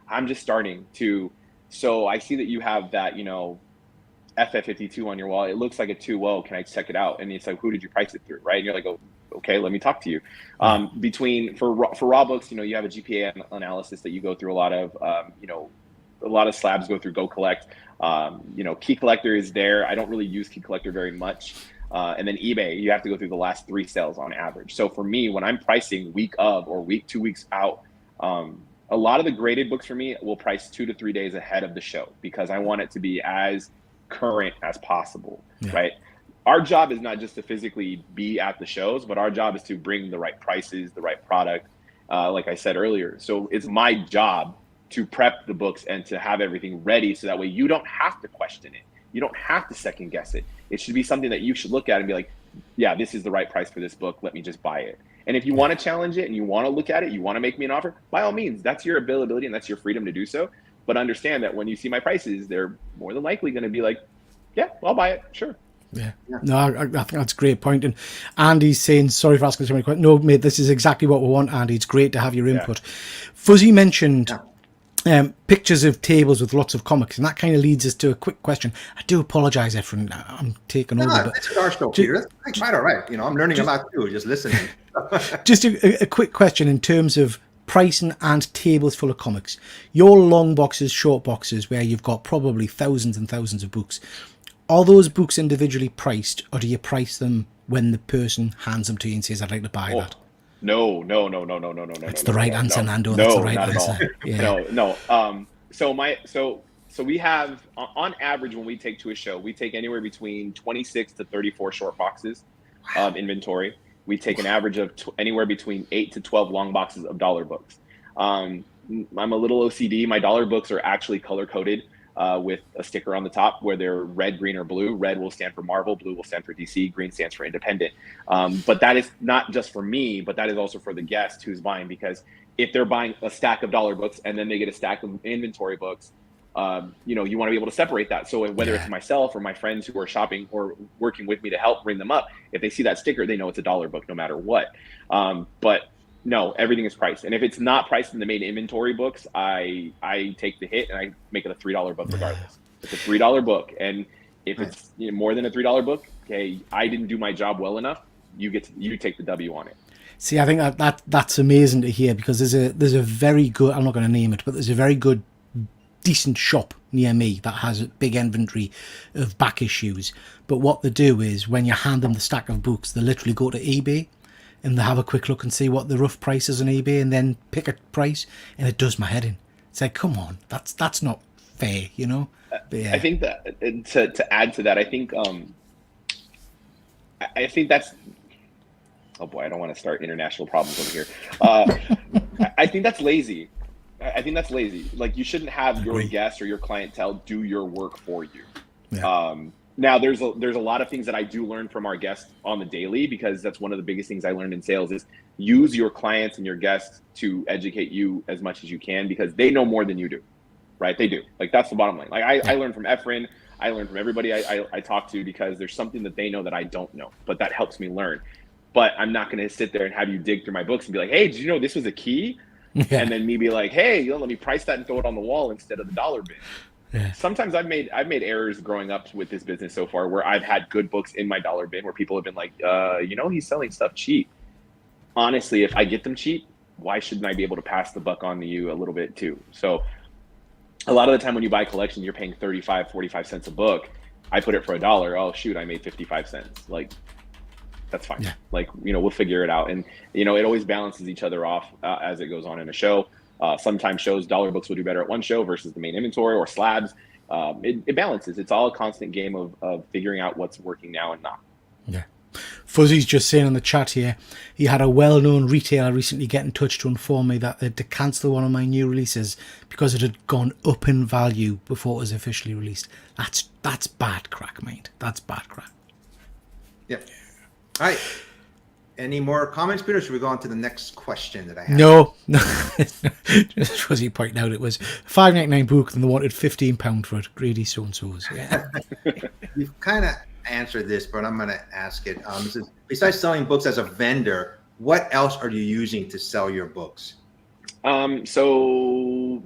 I'm just starting to, so I see that you have that, FF52 on your wall. It looks like a 2.0. Can I check it out? And it's like, who did you price it through, right? And you're like, oh, okay, let me talk to you. For raw books, you know, you have a GPA analysis that you go through a lot of. You know, a lot of slabs go through Go Collect. You know, Key Collector is there. I don't really use Key Collector very much. And then eBay, you have to go through the last 3 sales on average. So for me, when I'm pricing week of or 2 weeks out, a lot of the graded books for me will price 2 to 3 days ahead of the show because I want it to be as current as possible, right? Our job is not just to physically be at the shows, but our job is to bring the right prices, the right product, like I said earlier. So it's my job to prep the books and to have everything ready so that way you don't have to question it. You don't have to second guess it. It should be something that you should look at and be like, yeah, this is the right price for this book. Let me just buy it. And if you want to challenge it and you want to look at it, you want to make me an offer, by all means, that's your availability and that's your freedom to do so. But understand that when you see my prices, they're more than likely going to be like, yeah, I'll buy it. Sure. Yeah. No, I think that's a great point. And Andy's saying, sorry for asking so many questions. No, mate, this is exactly what we want, Andy. It's great to have your input. Fuzzy mentioned pictures of tables with lots of comics, and that kind of leads us to a quick question. I do apologize, Efren. I'm taking over. But it's our show, Peter. That's quite all right. You know, I'm learning a lot too, just listening. Just a quick question in terms of pricing and tables full of comics. Your long boxes, short boxes, where you've got probably thousands and thousands of books, are those books individually priced, or do you price them when the person hands them to you and says, I'd like to buy that? No. That's the right answer, Nando. That's the right answer. Yeah. No. So we have, on average, when we take to a show, we take anywhere between 26 to 34 short boxes of inventory. We take an average of anywhere between 8 to 12 long boxes of dollar books. I'm a little OCD. My dollar books are actually color coded with a sticker on the top where they're red, green, or blue. Red will stand for Marvel, blue will stand for DC, green stands for independent. But that is not just for me, but that is also for the guest who's buying, because if they're buying a stack of dollar books and then they get a stack of inventory books, you know, you want to be able to separate that. So whether it's myself or my friends who are shopping or working with me to help bring them up, if they see that sticker, they know it's a dollar book no matter what. But no, everything is priced. And if it's not priced in the main inventory books, I take the hit and I make it a $3 book regardless. It's a $3 book. And if it's more than a $3 book, okay, I didn't do my job well enough, you take the W on it. See, I think that's amazing to hear, because there's a very good, I'm not going to name it, but there's a very good, decent shop near me that has a big inventory of back issues. But what they do is, when you hand them the stack of books, they literally go to eBay and they have a quick look and see what the rough price is on eBay and then pick a price, and it does my head in. It's like, come on, that's not fair, you know? But yeah. I think that to add to that, I think that's, oh boy, I don't want to start international problems over here. I think that's lazy. Like, you shouldn't have your guests or your clientele do your work for you. Yeah. Now there's a lot of things that I do learn from our guests on the daily, because that's one of the biggest things I learned in sales is use your clients and your guests to educate you as much as you can, because they know more than you do, right? They do. Like, that's the bottom line. Like, I learned from Efren, I learned from everybody I talk to, because there's something that they know that I don't know, but that helps me learn. But I'm not going to sit there and have you dig through my books and be like, hey, did you know this was a key? Yeah. And then me be like, hey, let me price that and throw it on the wall instead of the dollar bin. Yeah. Sometimes I've made errors growing up with this business so far, where I've had good books in my dollar bin where people have been like, he's selling stuff cheap. Honestly, if I get them cheap, why shouldn't I be able to pass the buck on to you a little bit too? So a lot of the time when you buy a collection, you're paying 35, 45 cents a book. I put it for $1. Oh shoot, I made 55 cents. Like, that's fine. Yeah. Like, we'll figure it out. And, it always balances each other off as it goes on in a show. Sometimes dollar books will do better at one show versus the main inventory or slabs. It balances. It's all a constant game of figuring out what's working now and not. Yeah. Fuzzy's just saying in the chat here, he had a well-known retailer recently get in touch to inform me that they had to cancel one of my new releases because it had gone up in value before it was officially released. That's bad crack, mate. That's bad crack. Yep. All right. Any more comments, Peter? Should we go on to the next question that I have? No. Just Fuzzy pointing out it was $5.99 book and they wanted £15 for it. Greedy so-and-sos. Yeah. You've kind of answered this, but I'm going to ask it. It says, besides selling books as a vendor, what else are you using to sell your books? So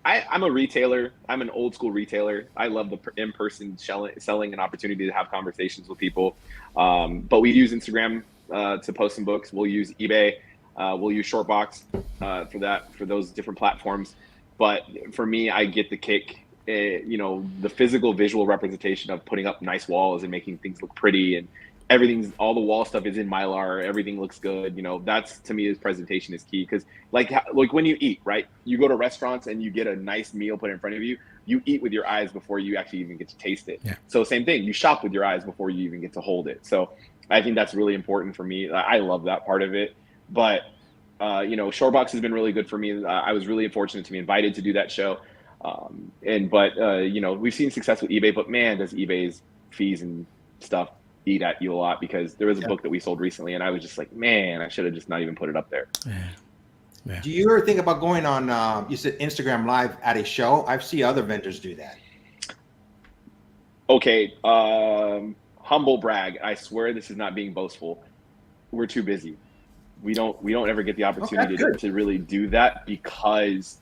I'm a retailer. I'm an old school retailer. I love the in-person selling and opportunity to have conversations with people. But we use Instagram to post some books. We'll use eBay. We'll use Shortbox for those different platforms. But for me, I get the kick, the physical visual representation of putting up nice walls and making things look pretty, and all the wall stuff is in Mylar. Everything looks good. That's, to me, presentation is key. Because like when you eat, right? You go to restaurants and you get a nice meal put in front of you. You eat with your eyes before you actually even get to taste it. Yeah. So same thing. You shop with your eyes before you even get to hold it. So I think that's really important for me. I love that part of it. But Shortbox has been really good for me. I was really fortunate to be invited to do that show. We've seen success with eBay, but man, does eBay's fees and stuff eat at you a lot, because there was a book that we sold recently and I was just like, man, I should have just not even put it up there. Yeah. Do you ever think about going on, you said Instagram Live at a show? I've seen other vendors do that. Okay. Humble brag. I swear this is not being boastful. We're too busy. We don't ever get the opportunity to really do that, because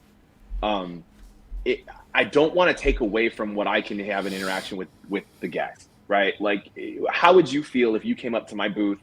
I don't want to take away from what I can have an interaction with the guests, right? Like, how would you feel if you came up to my booth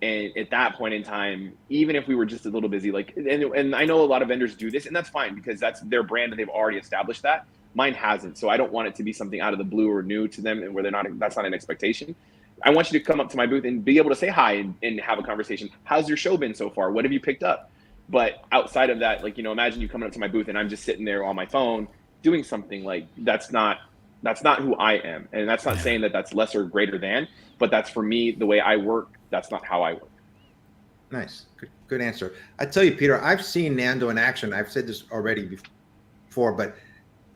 and at that point in time, even if we were just a little busy, like, and I know a lot of vendors do this, and that's fine, because that's their brand and they've already established that. Mine hasn't. So I don't want it to be something out of the blue or new to them, and where that's not an expectation. I want you to come up to my booth and be able to say hi and have a conversation. How's your show been so far? What have you picked up? But outside of that, like, imagine you coming up to my booth and I'm just sitting there on my phone doing something. Like, that's not who I am. And that's not saying that that's less or greater than, but that's, for me, the way I work. That's not how I work. Nice. Good answer. I tell you, Peter, I've seen Nando in action. I've said this already before, but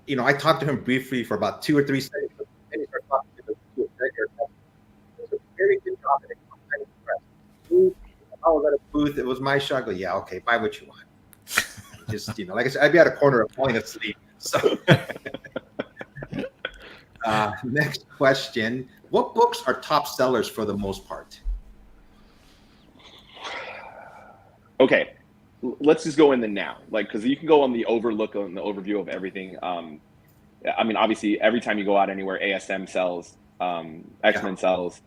I talked to him briefly for about 2 or 3 seconds. Then he started talking to the It's a very good job. I'm impressed. I was at a booth. It was my show. I go, yeah, okay, buy what you want. Just, like I said, I'd be at a corner falling asleep. So, next question: what books are top sellers for the most part? Okay, let's just go in the now, because you can go on the overview of everything. Obviously, every time you go out anywhere, ASM sells, X-Men sells,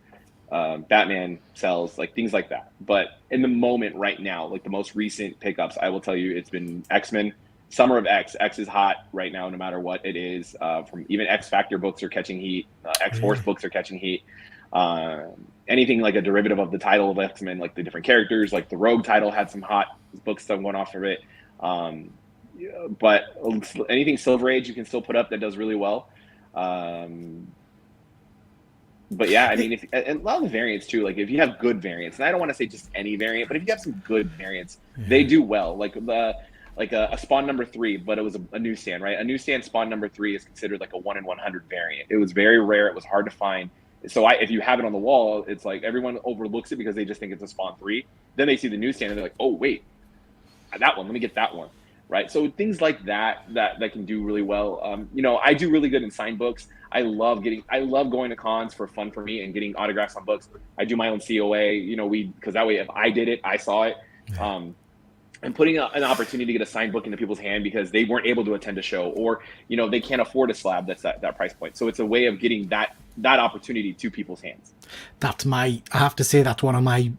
Batman sells, like things like that. But in the moment right now, like the most recent pickups, I will tell you, it's been X-Men. Summer of X is hot right now, no matter what it is. From even X Factor books are catching heat. X Force books are catching heat. Anything like a derivative of the title of X-Men, like the different characters, like the Rogue title had some hot books going off of it. But anything Silver Age you can still put up that does really well. But yeah, I mean, and a lot of the variants too, like if you have good variants, and I don't want to say just any variant, but if you have some good variants, they do well. Like a Spawn number 3, but it was a newsstand, right? A newsstand Spawn number 3 is considered like a 1 in 100 variant. It was very rare. It was hard to find. So if you have it on the wall, it's like everyone overlooks it because they just think it's a Spawn 3. Then they see the newsstand and they're like, oh wait, that one, let me get that one, right? So things like that can do really well. I do really good in signed books. I love going to cons for fun for me and getting autographs on books. I do my own COA, because that way if I did it, I saw it. And putting an opportunity to get a signed book into people's hand because they weren't able to attend a show, or they can't afford a slab that's that price point. So it's a way of getting that opportunity to people's hands. I have to say that's one of my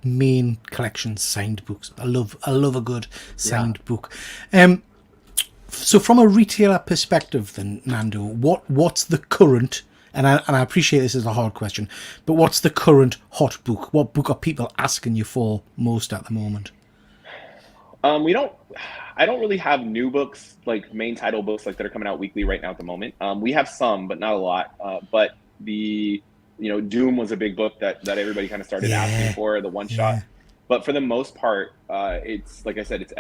main collections, signed books. I love a good signed book. So from a retailer perspective then, Nando, what's the current, and I appreciate this is a hard question, but what's the current hot book? What book are people asking you for most at the moment? I don't really have new books, like main title books, like that are coming out weekly right now at the moment. We have some, but not a lot. But the, Doom was a big book that everybody kind of started asking for, the one shot. But for the most part, it's, like I said, it's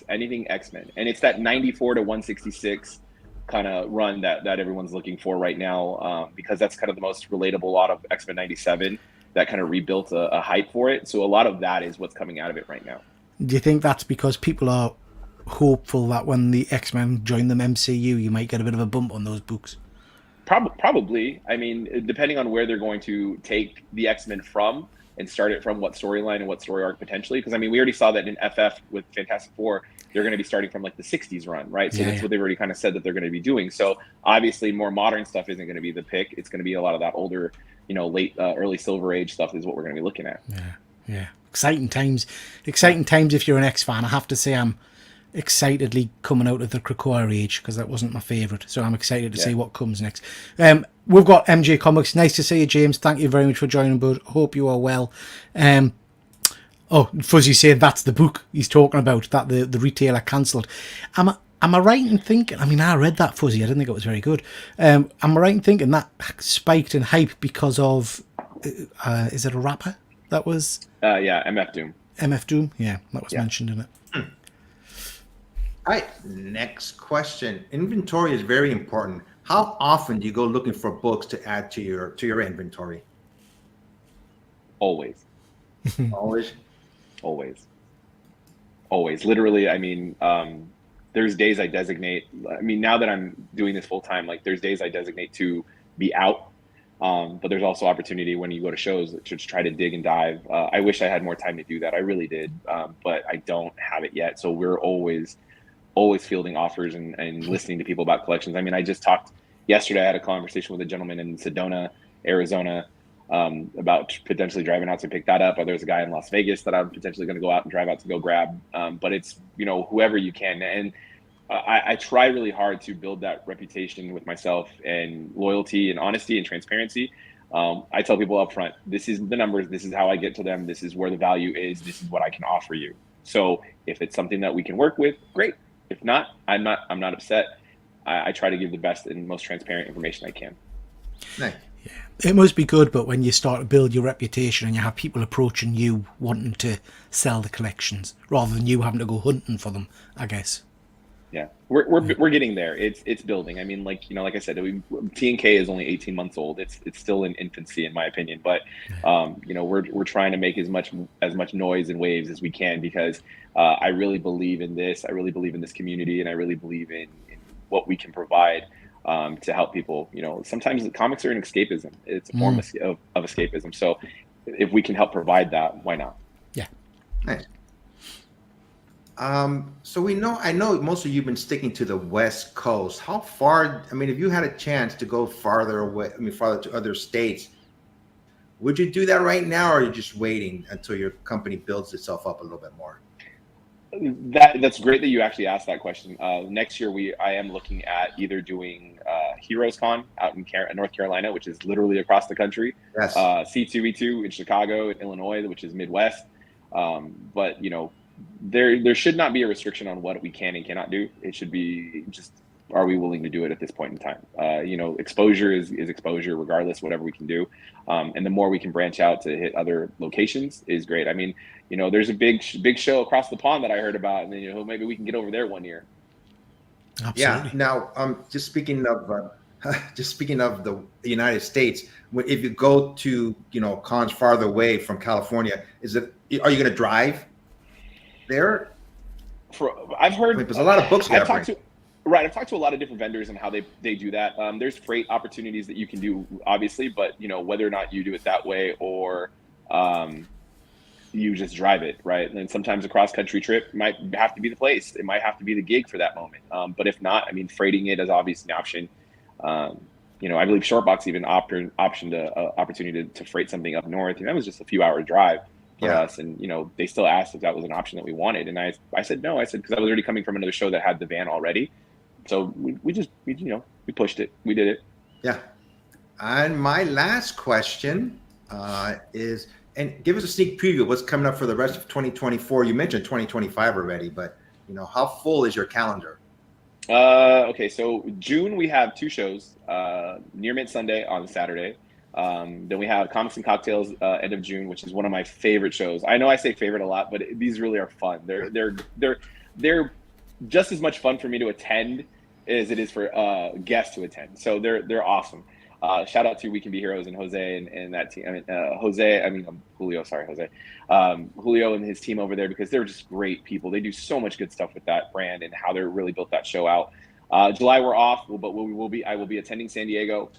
anything X-Men. And it's that 94 to 166 kind of run that everyone's looking for right now, because that's kind of the most relatable out of X-Men 97 that kind of rebuilt a hype for it. So a lot of that is what's coming out of it right now. Do you think that's because people are hopeful that when the X-Men join the MCU, you might get a bit of a bump on those books? Probably. I mean, depending on where they're going to take the X-Men from and start it from, what storyline and what story arc potentially. Because, I mean, we already saw that in FF with Fantastic Four, they're going to be starting from like the 60s run, right? So that's what they've already kind of said that they're going to be doing. So obviously more modern stuff isn't going to be the pick. It's going to be a lot of that older, late, early Silver Age stuff is what we're going to be looking at. Yeah, exciting times. Exciting times if you're an X fan. I have to say I'm excitedly coming out of the Krakoa age because that wasn't my favourite. So I'm excited to see what comes next. We've got MJ Comics. Nice to see you, James. Thank you very much for joining, bud. Hope you are well. Fuzzy saying that's the book he's talking about, that the retailer cancelled. Am I right in thinking, I mean, I read that, Fuzzy, I didn't think it was very good. Am I right in thinking that spiked in hype because of, is it a rapper that was? Yeah, MF Doom. MF Doom? Yeah, that was mentioned in it. All right, next question. Inventory is very important. How often do you go looking for books to add to your inventory? Always. Always? Always. Literally, I mean, there's days I designate. I mean, now that I'm doing this full time, like there's days I designate to be out. But there's also opportunity when you go to shows to try to dig and dive. I wish I had more time to do that. I really did. But I don't have it yet. So we're always fielding offers and listening to people about collections. I mean, I just talked yesterday. I had a conversation with a gentleman in Sedona, Arizona, about potentially driving out to pick that up. There's a guy in Las Vegas that I'm potentially going to go out and drive out to go grab. But it's, whoever you can. And I try really hard to build that reputation with myself and loyalty and honesty and transparency. I tell people up front, this is the numbers. This is how I get to them. This is where the value is. This is what I can offer you. So if it's something that we can work with, great. If not, I'm not upset. I try to give the best and most transparent information I can. Nice. Yeah, it must be good, but when you start to build your reputation and you have people approaching you wanting to sell the collections rather than you having to go hunting for them, I guess. Yeah, we're getting there. It's building. I mean, like I said, T&K is only 18 months old. It's still in infancy, in my opinion. But we're trying to make as much noise and waves as we can because I really believe in this. I really believe in this community, and I really believe in what we can provide to help people. Sometimes the comics are an escapism. It's a form of escapism. So if we can help provide that, why not? Yeah. Nice. So I know most of you've been sticking to the West Coast. How far, I mean, if you had a chance to go farther away, farther to other states, would you do that right now, or are you just waiting until your company builds itself up a little bit more? That's great that you actually asked that question. Next year, I am looking at either doing Heroes Con out in North Carolina, which is literally across the country. Yes. C2E2 in Chicago, in Illinois, which is Midwest. But there should not be a restriction on what we can and cannot do. It should be just, are we willing to do it at this point in time? Exposure is exposure regardless, whatever we can do. And the more we can branch out to hit other locations is great. I mean, there's a big show across the pond that I heard about, and then, maybe we can get over there one year. Absolutely. Yeah. Now, just speaking of the United States, if you go to, cons farther away from California, are you going to drive there? I've heard there's a lot of books. I've talked to a lot of different vendors and how they do that. There's freight opportunities that you can do, obviously, but whether or not you do it that way or you just drive it, right? And then sometimes a cross country trip might have to be the place. It might have to be the gig for that moment. But if not, I mean, freighting it is obviously an option. I believe Shortbox even optioned a opportunity to freight something up north. That was just a few hour drive for us, and they still asked if that was an option that we wanted, and I said no. I said because I was already coming from another show that had the van already, so we pushed it, we did it. Yeah. And my last question is, and give us a sneak preview of what's coming up for the rest of 2024. You mentioned 2025 already, but how full is your calendar? Okay, so June we have 2 shows, Near Mint Sunday on Saturday. Then we have Comics and Cocktails end of June, which is one of my favorite shows. I know I say favorite a lot, but these really are fun. They're just as much fun for me to attend as it is for guests to attend. So they're awesome. Shout out to We Can Be Heroes and Jose and that team. Julio. Sorry, Jose. Julio and his team over there, because they're just great people. They do so much good stuff with that brand and how they're really built that show out. July we're off, but I will be attending San Diego.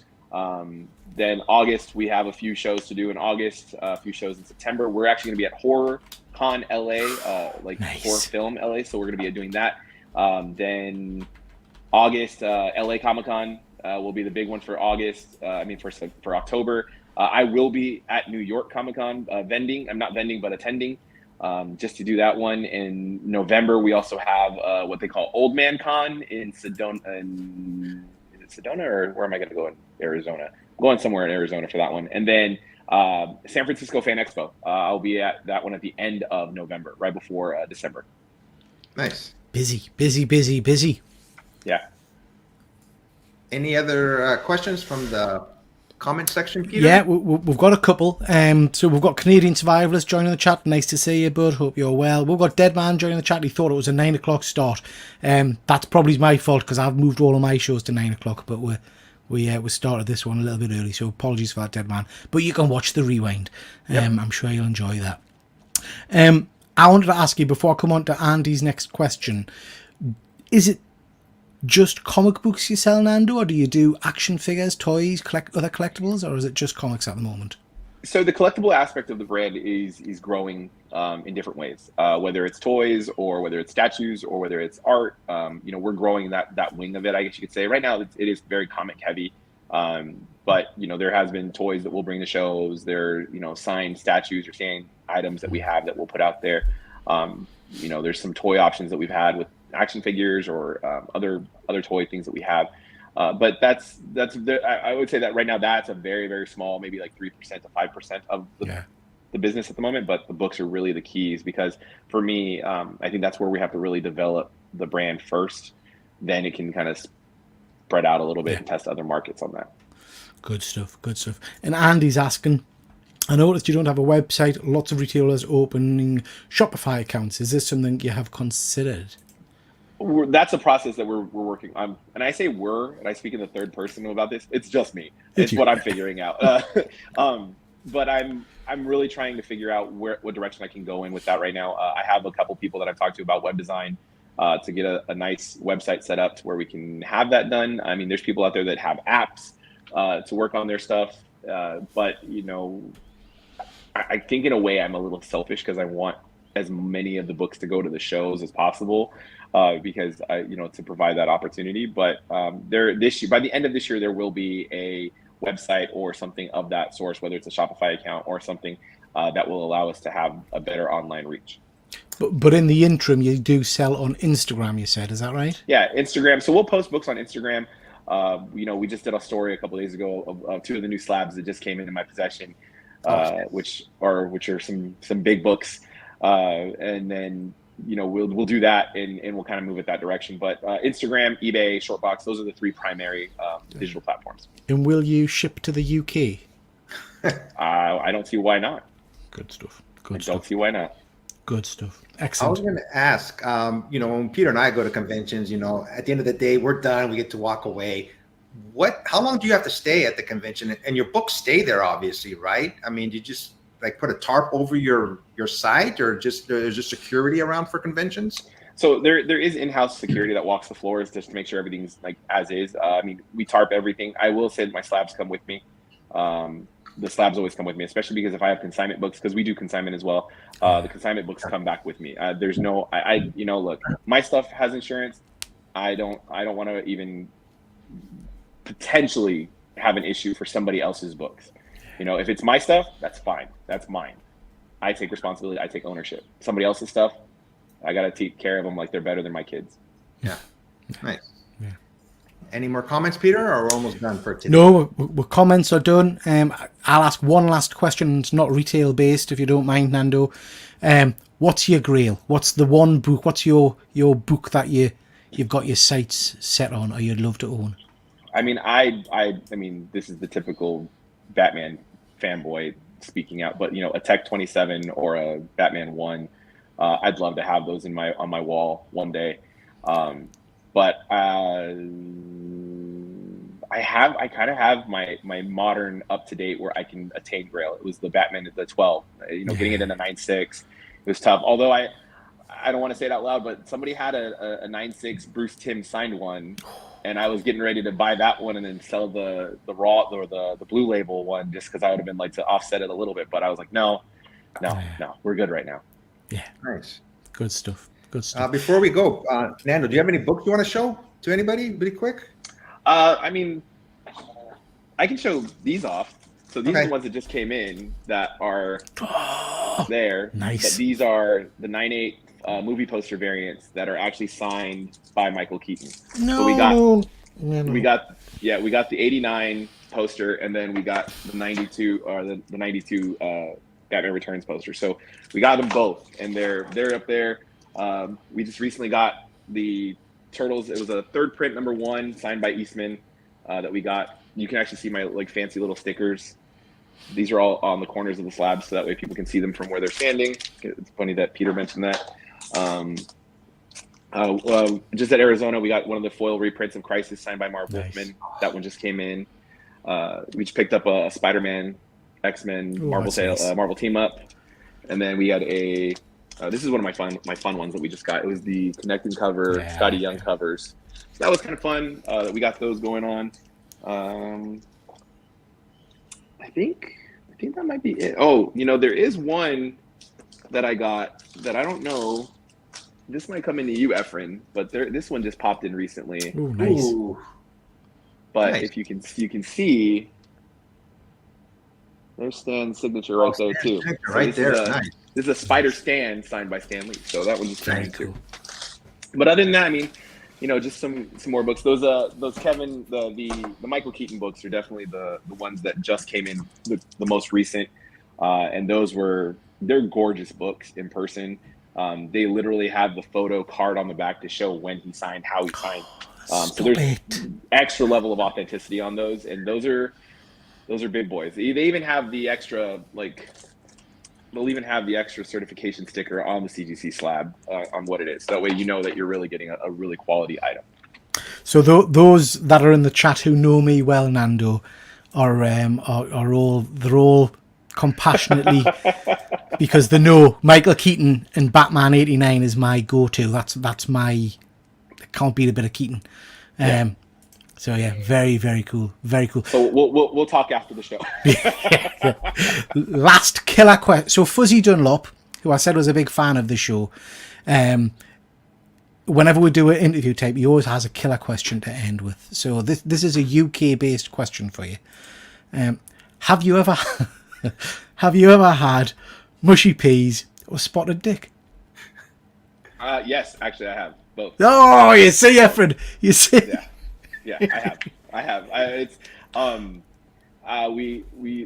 Then August, we have a few shows to do in August, a few shows in September. We're actually going to be at Horror Con LA, Nice. Horror Film LA. So we're going to be doing that. Then August, LA Comic Con will be the big one for August. For October. I will be at New York Comic Con vending. I'm not vending, but attending. Just to do that one in November. We also have what they call Old Man Con in Sedona. Is it Sedona, or where am I going to go in Arizona? I'm going somewhere in Arizona for that one. And then San Francisco Fan Expo. I'll be at that one at the end of November, right before December. Nice. Busy. Yeah. Any other questions from the comment section, Peter? Yeah, we've got a couple. So we've got Canadian Survivalist joining the chat. Nice to see you, bud. Hope you're well. We've got Deadman joining the chat. He thought it was a 9 o'clock start. That's probably my fault because I've moved all of my shows to 9 o'clock, but we started this one a little bit early, so apologies for that, Deadman. But you can watch the rewind. I'm sure you'll enjoy that. I wanted to ask you before I come on to Andy's next question. Is it just comic books you sell, Nando, or do you do action figures, toys, other collectibles, or is it just comics at the moment? So the collectible aspect of the brand is growing in different ways, whether it's toys or whether it's statues or whether it's art. We're growing that wing of it, I guess you could say. Right now, it is very comic heavy, but there has been toys that we'll bring to shows. There, signed statues or signed items that we have that we'll put out there. There's some toy options that we've had with action figures or other toy things that we have, but I would say that right now that's a very, very small, maybe like 3% to 5% of the business at the moment. But the books are really the keys, because for me, I think that's where we have to really develop the brand first. Then it can kind of spread out a little bit and test other markets on that. Good stuff. And Andy's asking, I noticed you don't have a website. Lots of retailers opening Shopify accounts. Is this something you have considered? That's a process that we're working on, and I say we're, and I speak in the third person about this. It's just me. It's what I'm figuring out. But I'm really trying to figure out what direction I can go in with that right now. I have a couple people that I've talked to about web design to get a nice website set up to where we can have that done. I mean, there's people out there that have apps to work on their stuff, but I think in a way I'm a little selfish because I want as many of the books to go to the shows as possible. Because to provide that opportunity, but this year, by the end of this year, there will be a website or something of that source, whether it's a Shopify account or something that will allow us to have a better online reach. But in the interim, you do sell on Instagram, you said, is that right? Yeah, Instagram. So we'll post books on Instagram. We just did a story a couple of days ago of two of the new slabs that just came into my possession, which are some big books, and then. We'll do that and we'll kind of move it that direction. But Instagram, eBay, Shortbox, those are the three primary digital platforms. And will you ship to the UK? I don't see why not. Good stuff. Don't see why not. Good stuff. Excellent. I was going to ask, when Peter and I go to conventions, at the end of the day, we're done. We get to walk away. How long do you have to stay at the convention? And your books stay there, obviously, right? I mean, you just put a tarp over your site, or just there's just security around for conventions? So there is in-house security that walks the floors just to make sure everything's like as is. We tarp everything. I will say that my slabs come with me. The slabs always come with me, especially because if I have consignment books, because we do consignment as well. The consignment books come back with me. There's no, look, my stuff has insurance. I don't want to even potentially have an issue for somebody else's books. If it's my stuff, that's fine. That's mine. I take responsibility. I take ownership. Somebody else's stuff, I got to take care of them like they're better than my kids. Yeah. Nice. Yeah. Any more comments, Peter, or we're almost done for today? No, our comments are done. I'll ask one last question. It's not retail based, if you don't mind, Nando. What's your grail? What's the one book? What's your book that you've got your sights set on, or you'd love to own? I mean, this is the typical Batman fanboy speaking out, but a Tech 27 or a Batman 1, I'd love to have those on my wall one day. But I kind of have my modern up to date where I can attain Grail. It was the Batman at the 12. Getting it in a 9.6, it was tough. Although I don't want to say it out loud, but somebody had a 9.6 Bruce Timm signed one. And I was getting ready to buy that one and then sell the raw or the blue label one just because I would have been like to offset it a little bit. But I was like, no, we're good right now. Yeah. Nice. Good stuff. Before we go, Nando, do you have any books you want to show to anybody really quick? I can show these off. So these are the ones that just came in that are there. Nice. But these are the 9/8 movie poster variants that are actually signed by Michael Keaton. No, So no. we got the 89 poster, and then we got the 92 or the 92 Batman Returns poster. So we got them both, and they're up there. We just recently got the Turtles. It was a third print #1 signed by Eastman that we got. You can actually see my like fancy little stickers. These are all on the corners of the slabs, so that way people can see them from where they're standing. It's funny that Peter mentioned that. Just at Arizona, we got one of the foil reprints of Crisis signed by Marv Wolfman. That one just came in. We just picked up a Spider-Man, X-Men, Marvel team up, and then we had a. This is one of my fun ones that we just got. It was the connecting cover, Scotty Young covers. So that was kind of fun. We got those going on. I think that might be it. Oh, there is one that I got that I don't know. This might come into you, Efren, but this one just popped in recently. Ooh, nice. Ooh. But Nice. if you can see, there's Stan's signature right there too. So Right there. Nice. This is a Spider Stan signed by Stan Lee. So that one just came Very in too. cool. But other than that, I mean, just some more books. Those Kevin the Michael Keaton books are definitely the ones that just came in, the most recent, and they're gorgeous books in person. They literally have the photo card on the back to show when he signed, how he signed. So there's extra level of authenticity on those, and those are big boys. They even have the extra they'll even have the extra certification sticker on the CGC slab on what it is. So that way you know that you're really getting a really quality item. So those that are in the chat who know me well, Nando, are all compassionately because they know Michael Keaton and Batman '89 is my go-to. That's my. I can't beat a bit of Keaton. So yeah, very, very cool, very cool. So we'll talk after the show. Last killer question. So Fuzzy Dunlop, who I said was a big fan of the show, whenever we do an interview tape, he always has a killer question to end with. So this is a UK based question for you. Have you ever had mushy peas or spotted dick? Yes, actually, I have both. Oh, you see, Efren, you see. Yeah, I have. It's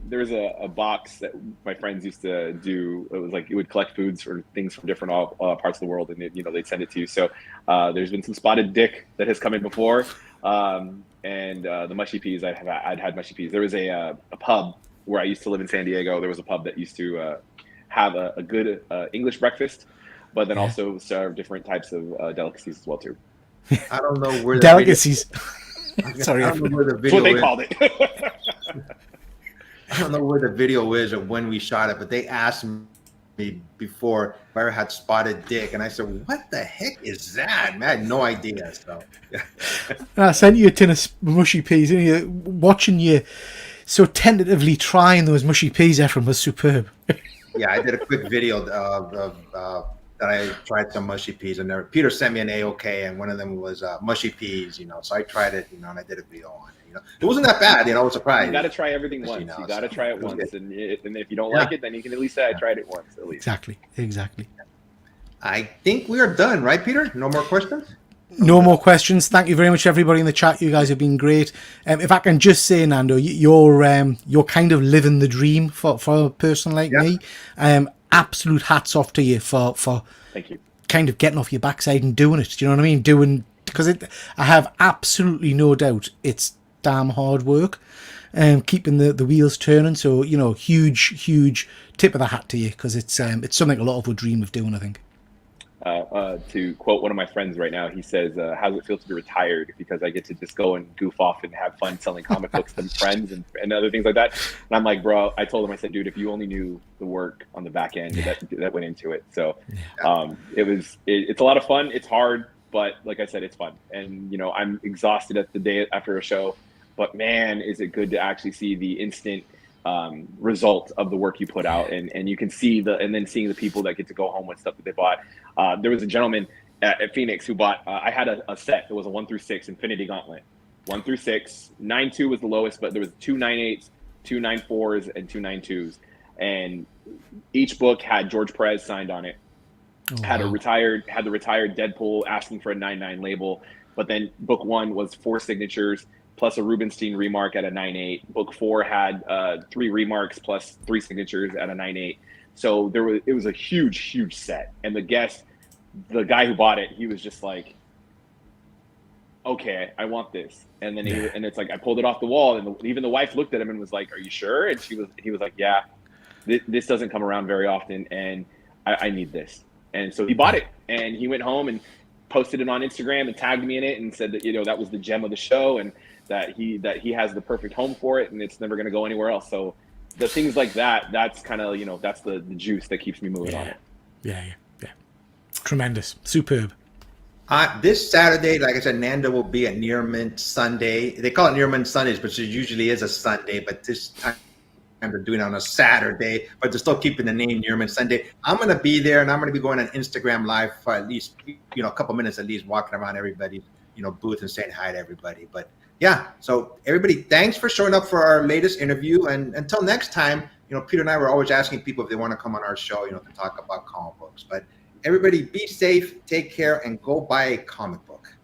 there was a box that my friends used to do. It was like it would collect foods or things from different parts of the world, and they'd send it to you. So there's been some spotted dick that has come in before, and the mushy peas. I'd had mushy peas. There was a pub where I used to live in San Diego. There was a pub that used to have a good English breakfast, but then also serve different types of delicacies as well too. I don't know where the Delicacies. Sorry, I don't know where the That's what video they is. called it. I don't know where the video is or when we shot it, but they asked me before if I ever had spotted dick, and I said, "What the heck is that?" Man, I had no idea. So I sent you a tin of mushy peas, and you watching you so tentatively trying those mushy peas, Efren, was superb. yeah, I did a quick video of that I tried some mushy peas, and Peter sent me an A-OK, and one of them was mushy peas. So I tried it, and I did a video on it. It wasn't that bad. I was surprised. You got to try everything once. You got to try it once, and if you don't like it, then you can at least say I tried it once at least. Exactly. I think we are done, right, Peter? No more questions? No more questions. Thank you very much, everybody in the chat. You guys have been great. If I can just say, Nando, you're kind of living the dream for a person like me. Absolute hats off to you for Thank you. kind of getting off your backside and doing it. Do you know what I mean? Because I have absolutely no doubt it's damn hard work, keeping the wheels turning. So huge tip of the hat to you, because it's something a lot of would dream of doing, I think. To quote one of my friends right now, he says, "How does it feel to be retired? Because I get to just go and goof off and have fun selling comic books to friends and other things like that." And I'm like, bro, I told him, I said, dude, if you only knew the work on the back end that went into it. So it's a lot of fun. It's hard, but like I said, it's fun. And I'm exhausted at the day after a show, but man, is it good to actually see the instant result of the work you put out, and you can see and then seeing the people that get to go home with stuff that they bought. There was a gentleman at Phoenix who bought, I had a set that was a 1 through 6 Infinity Gauntlet. 1 through 6, 9.2 was the lowest, but there was 2 9/8, two 9.4s, and two 9.2s, and each book had George Perez signed on it. Had the retired Deadpool asking for a 9.9 label, but then book 1 was 4 signatures plus a Rubenstein remark at a 9.8. Book 4 had 3 remarks plus 3 signatures at a 9.8. So it was a huge set. And the guy who bought it, he was just like, okay, I want this. And then and it's like, I pulled it off the wall, and even the wife looked at him and was like, are you sure? And he was like, yeah, this doesn't come around very often, and I need this. And so he bought it, and he went home and posted it on Instagram and tagged me in it and said that, that was the gem of the show, and that he has the perfect home for it, and it's never going to go anywhere else. So the things like that's kind of, that's the juice that keeps me moving on it. Yeah. Tremendous. Superb. This Saturday, like I said, Nando will be at Near Mint Sunday. They call it Near Mint Sundays, but it usually is a Sunday, but this time they're doing it on a Saturday, but they're still keeping the name Near Mint Sunday. I'm going to be there, and I'm going to be going on Instagram Live for at least, a couple minutes at least, walking around everybody's, booth and saying hi to everybody. But yeah, so everybody, thanks for showing up for our latest interview. And until next time, Peter and I were always asking people if they want to come on our show, to talk about comic books. But everybody be safe, take care, and go buy a comic book.